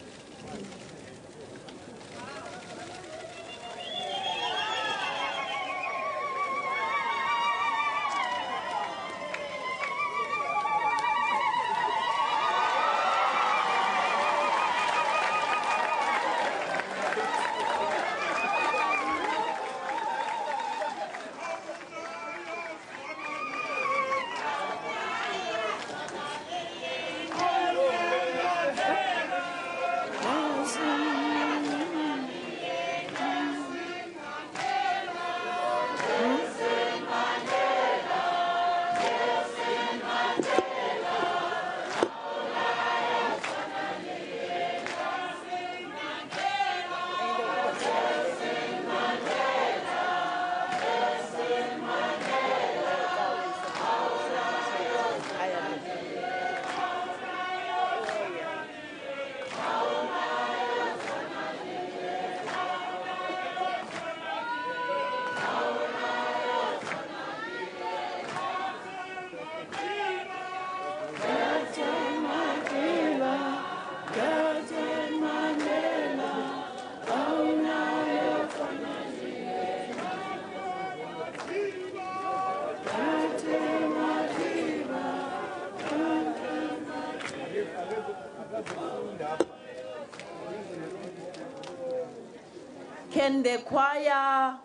Can the choir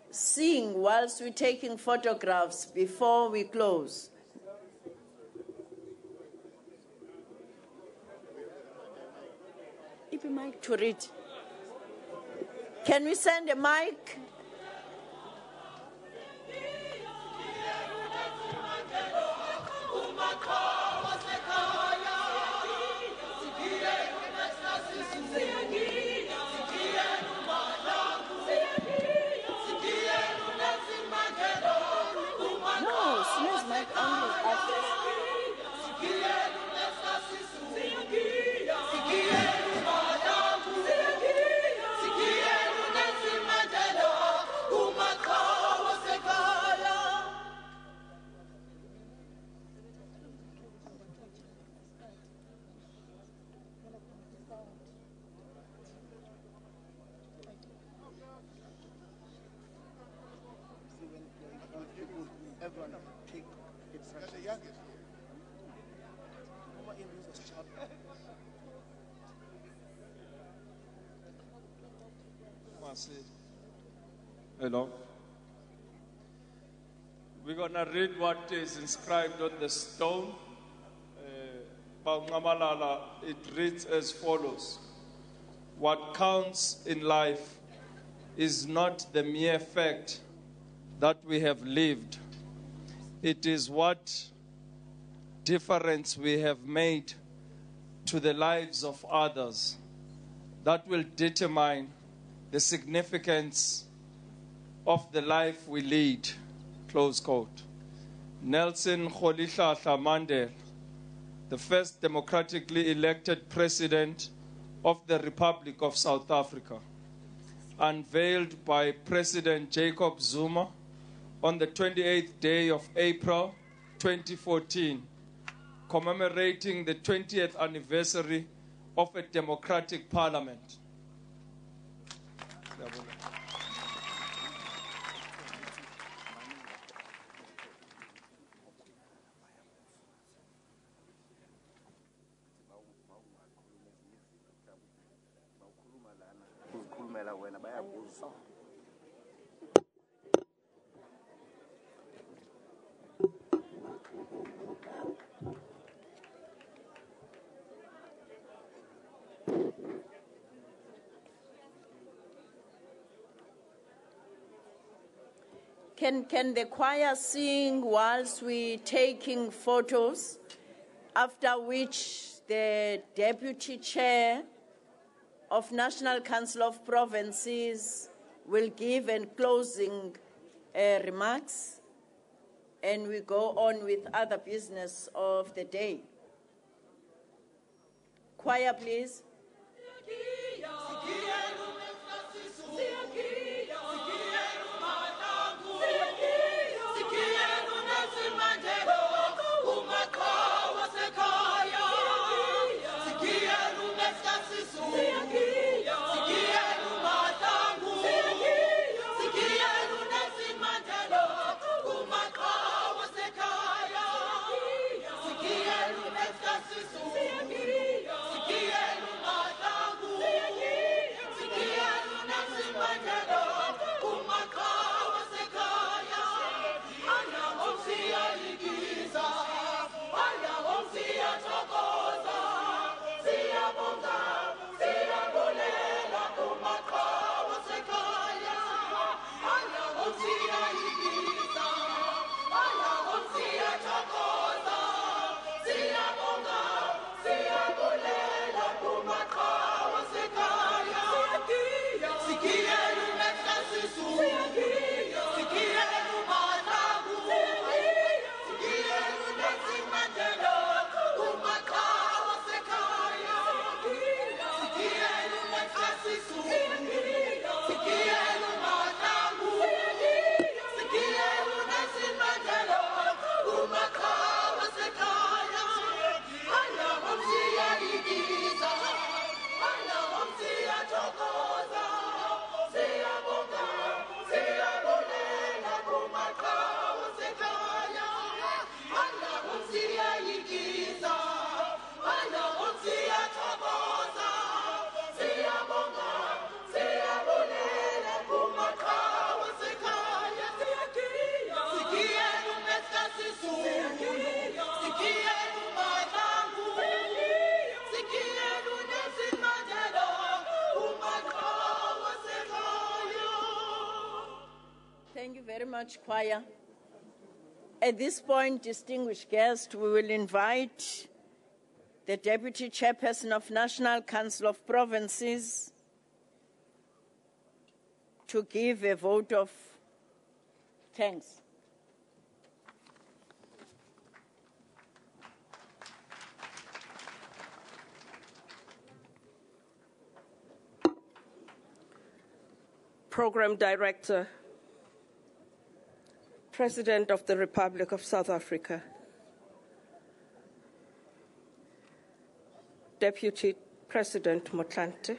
sing whilst we're taking photographs before we close? If a mic to read. Can we send a mic? Hello. We're going to read what is inscribed on the stone. It reads as follows. What counts in life is not the mere fact that we have lived. It is what difference we have made to the lives of others that will determine the significance of the life we lead. Close quote. Nelson Mandela, the first democratically elected president of the Republic of South Africa, unveiled by President Jacob Zuma on the 28th day of April 2014, commemorating the 20th anniversary of a democratic parliament. Can the choir sing whilst we're taking photos, after which the Deputy Chair of National Council of Provinces will give closing remarks, and we go on with other business of the day. Choir, please. Thank you very much, choir. At this point, distinguished guests, we will invite the Deputy Chairperson of National Council of Provinces to give a vote of thanks. Program Director, President of the Republic of South Africa, Deputy President Motlanthe,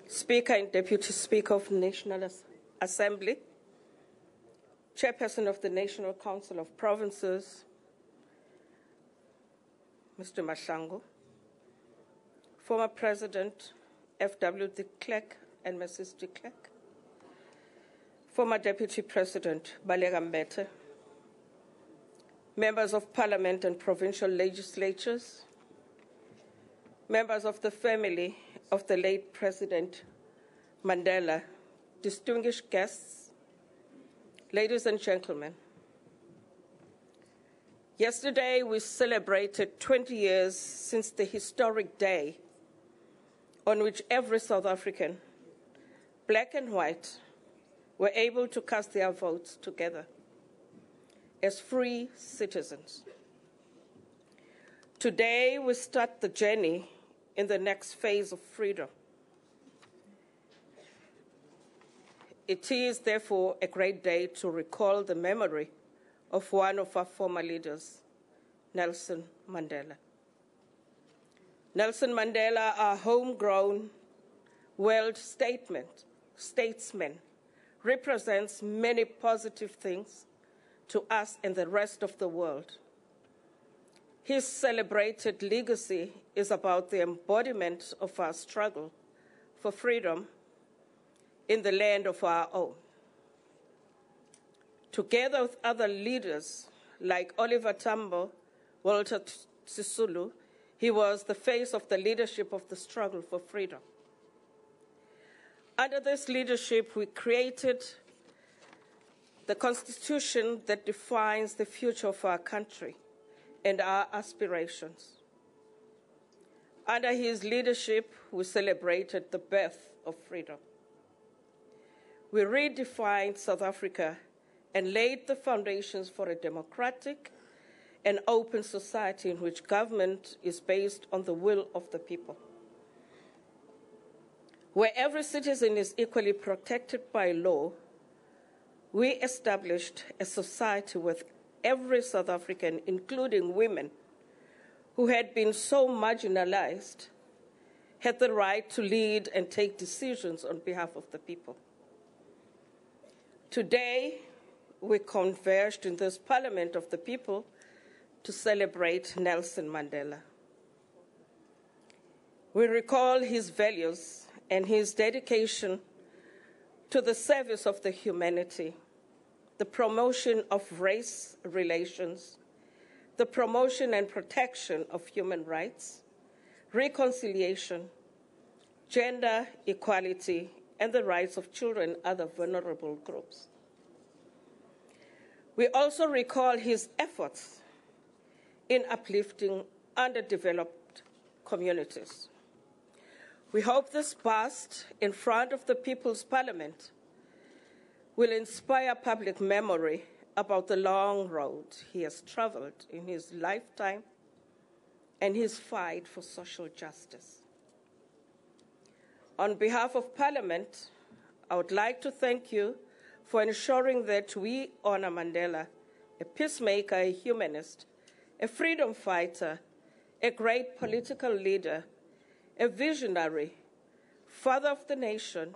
Speaker and Deputy Speaker of the National Assembly, Chairperson of the National Council of Provinces, Mr. Mahlangu, former President F.W. de Klerk and Mrs. de Klerk, former Deputy President Balega Mbete, members of Parliament and provincial legislatures, members of the family of the late President Mandela, distinguished guests, ladies and gentlemen. Yesterday, we celebrated 20 years since the historic day on which every South African, black and white, were able to cast their votes together as free citizens. Today, we start the journey in the next phase of freedom. It is, therefore, a great day to recall the memory of one of our former leaders, Nelson Mandela. Nelson Mandela, our homegrown world statesman, represents many positive things to us and the rest of the world. His celebrated legacy is about the embodiment of our struggle for freedom in the land of our own. Together with other leaders like Oliver Tambo, Walter Sisulu, he was the face of the leadership of the struggle for freedom. Under this leadership, we created the Constitution that defines the future of our country and our aspirations. Under his leadership, we celebrated the birth of freedom. We redefined South Africa and laid the foundations for a democratic and open society in which government is based on the will of the people, where every citizen is equally protected by law. We established a society with every South African, including women who had been so marginalized, had the right to lead and take decisions on behalf of the people. Today, we converged in this Parliament of the people to celebrate Nelson Mandela. We recall his values and his dedication to the service of the humanity, the promotion of race relations, the promotion and protection of human rights, reconciliation, gender equality, and the rights of children and other vulnerable groups. We also recall his efforts in uplifting underdeveloped communities. We hope this past in front of the People's Parliament will inspire public memory about the long road he has traveled in his lifetime and his fight for social justice. On behalf of Parliament, I would like to thank you for ensuring that we honor Mandela, a peacemaker, a humanist, a freedom fighter, a great political leader, a visionary, father of the nation,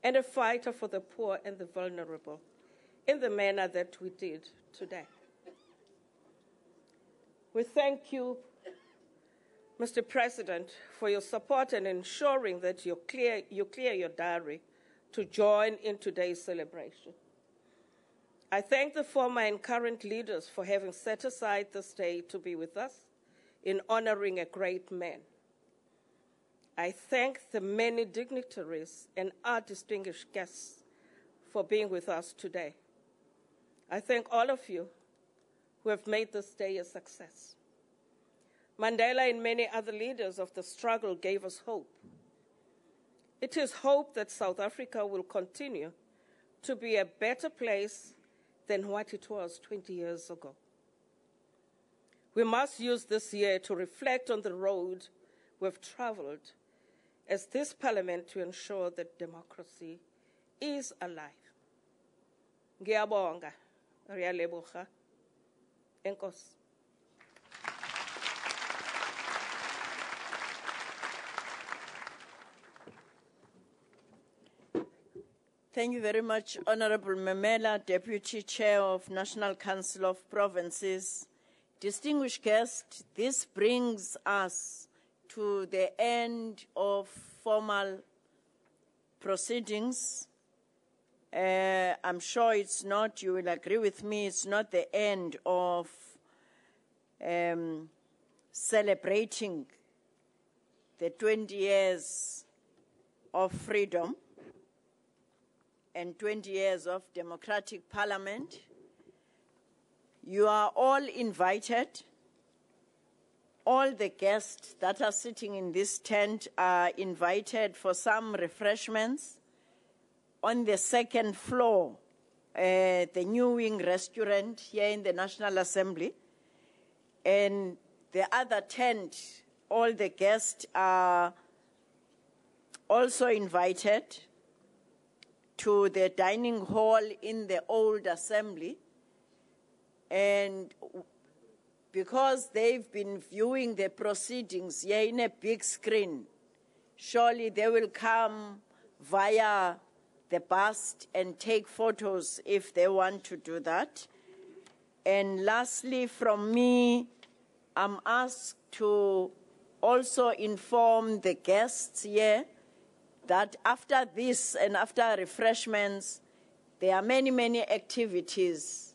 and a fighter for the poor and the vulnerable, in the manner that we did today. We thank you, Mr. President, for your support and ensuring that you clear your diary to join in today's celebration. I thank the former and current leaders for having set aside this day to be with us in honoring a great man. I thank the many dignitaries and our distinguished guests for being with us today. I thank all of you who have made this day a success. Mandela and many other leaders of the struggle gave us hope. It is hope that South Africa will continue to be a better place than what it was 20 years ago. We must use this year to reflect on the road we've traveled as this Parliament to ensure that democracy is alive. Ngiyabonga, ngiyaleboga, enkosi. Thank you very much, Honorable Memela, Deputy Chair of National Council of Provinces, Distinguished guests, this brings us to the end of formal proceedings. I'm sure it's not, you will agree with me, it's not the end of celebrating the 20 years of freedom and 20 years of democratic parliament. You are all invited. All the guests that are sitting in this tent are invited for some refreshments on the second floor, the New Wing restaurant here in the National Assembly. And the other tent, all the guests are also invited to the dining hall in the old assembly. And because they've been viewing the proceedings here in a big screen, surely they will come via the bust and take photos if they want to do that. And lastly, from me, I'm asked to also inform the guests here that after this and after refreshments, there are many, many activities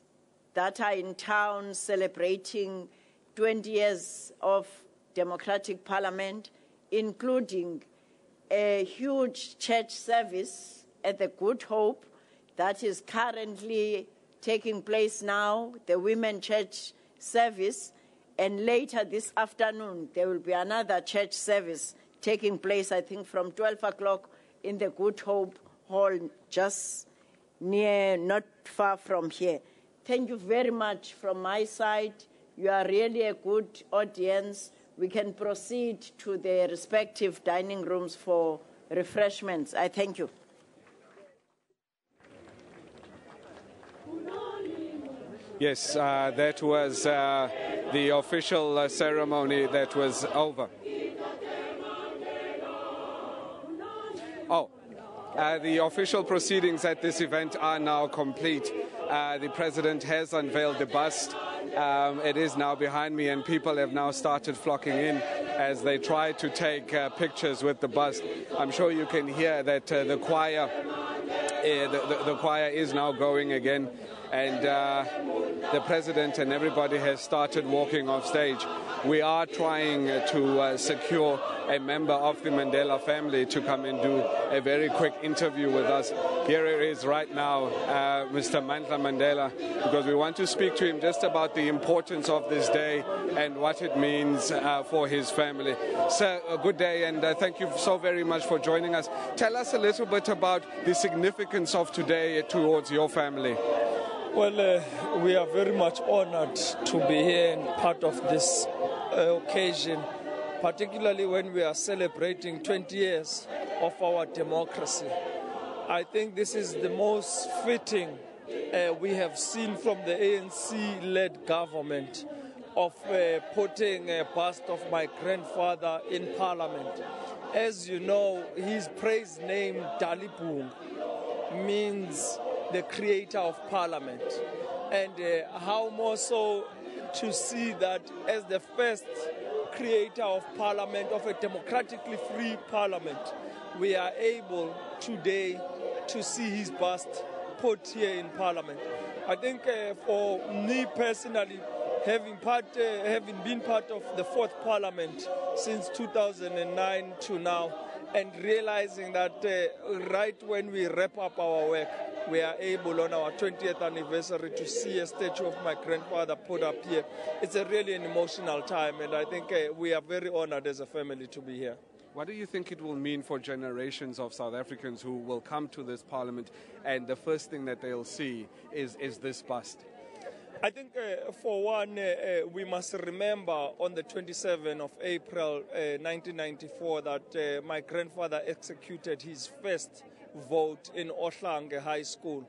that are in town celebrating 20 years of democratic parliament, including a huge church service at the Good Hope that is currently taking place now, the women church service, and later this afternoon there will be another church service taking place, I think, from 12 o'clock in the Good Hope Hall, just near, not far from here. Thank you very much from my side. You are really a good audience. We can proceed to the respective dining rooms for refreshments. I thank you. Yes, that was the official ceremony that was over. The official proceedings at this event are now complete. The president has unveiled the bust. It is now behind me, and people have now started flocking in as they try to take pictures with the bust. I'm sure you can hear that the choir is now going again, and the president and everybody has started walking off stage. We are trying to secure a member of the Mandela family to come and do a very quick interview with us. Here it is right now, Mr. Mandela, because we want to speak to him just about the importance of this day and what it means for his family. Sir, a good day, and thank you so very much for joining us. Tell us a little bit about the significance of today towards your family. Well, we are very much honored to be here and part of this occasion, particularly when we are celebrating 20 years of our democracy. I think this is the most fitting we have seen from the ANC-led government of putting a bust of my grandfather in Parliament. As you know, his praise name, Dalibung, means the creator of Parliament. And how more so to see that as the first creator of Parliament, of a democratically free Parliament, we are able today to see his bust put here in Parliament. I think for me personally, having been part of the fourth Parliament since 2009 to now, and realizing that right when we wrap up our work, we are able on our 20th anniversary to see a statue of my grandfather put up here. It's a really an emotional time, and I think we are very honored as a family to be here. What do you think it will mean for generations of South Africans who will come to this parliament and the first thing that they'll see is this bust? I think, for one, we must remember on the 27th of April 1994 that my grandfather executed his first vote in Ohlange High School.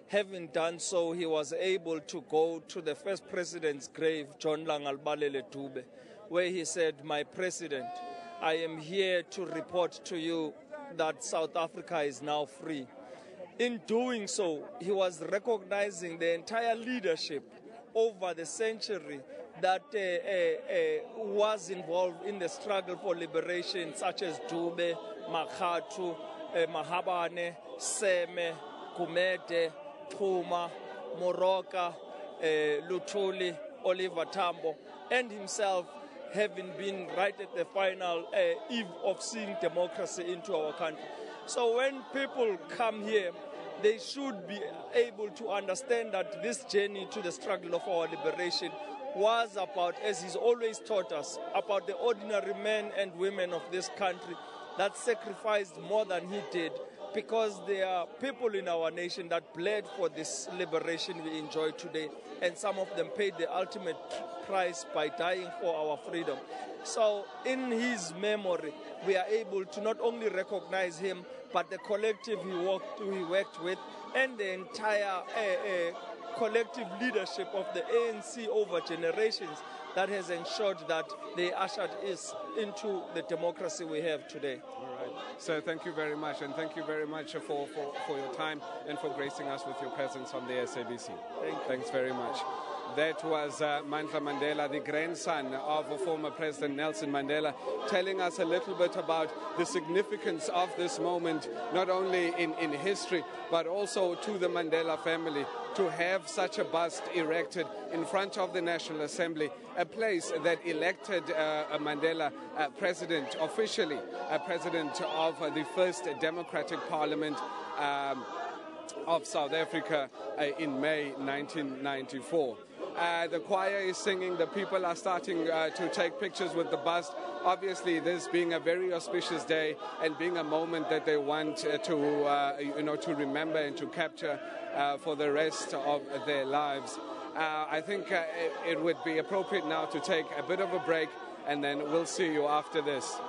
Having done so, he was able to go to the first president's grave, John Langalbalele Dube, where he said, "My president, I am here to report to you that South Africa is now free." In doing so, he was recognizing the entire leadership over the century that was involved in the struggle for liberation, such as Dube, Makhatu, Mahabane, Seme, Kumete, Puma, Moroka, Lutuli, Oliver Tambo, and himself having been right at the final eve of seeing democracy into our country. So when people come here, they should be able to understand that this journey to the struggle of our liberation was about, as he's always taught us, about the ordinary men and women of this country that sacrificed more than he did, because there are people in our nation that bled for this liberation we enjoy today, and some of them paid the ultimate price by dying for our freedom. So in his memory, we are able to not only recognize him, but the collective he worked with, and the entire collective leadership of the ANC over generations that has ensured that they ushered us into the democracy we have today. All right. So thank you very much, and thank you very much for your time and for gracing us with your presence on the SABC. Thanks very much. That was Mandla Mandela, the grandson of former President Nelson Mandela, telling us a little bit about the significance of this moment, not only in history, but also to the Mandela family, to have such a bust erected in front of the National Assembly, a place that elected Mandela president, officially president of the first democratic parliament of South Africa in May 1994. The choir is singing, the people are starting to take pictures with the bust. Obviously, this being a very auspicious day and being a moment that they want to remember and to capture for the rest of their lives. I think it would be appropriate now to take a bit of a break, and then we'll see you after this.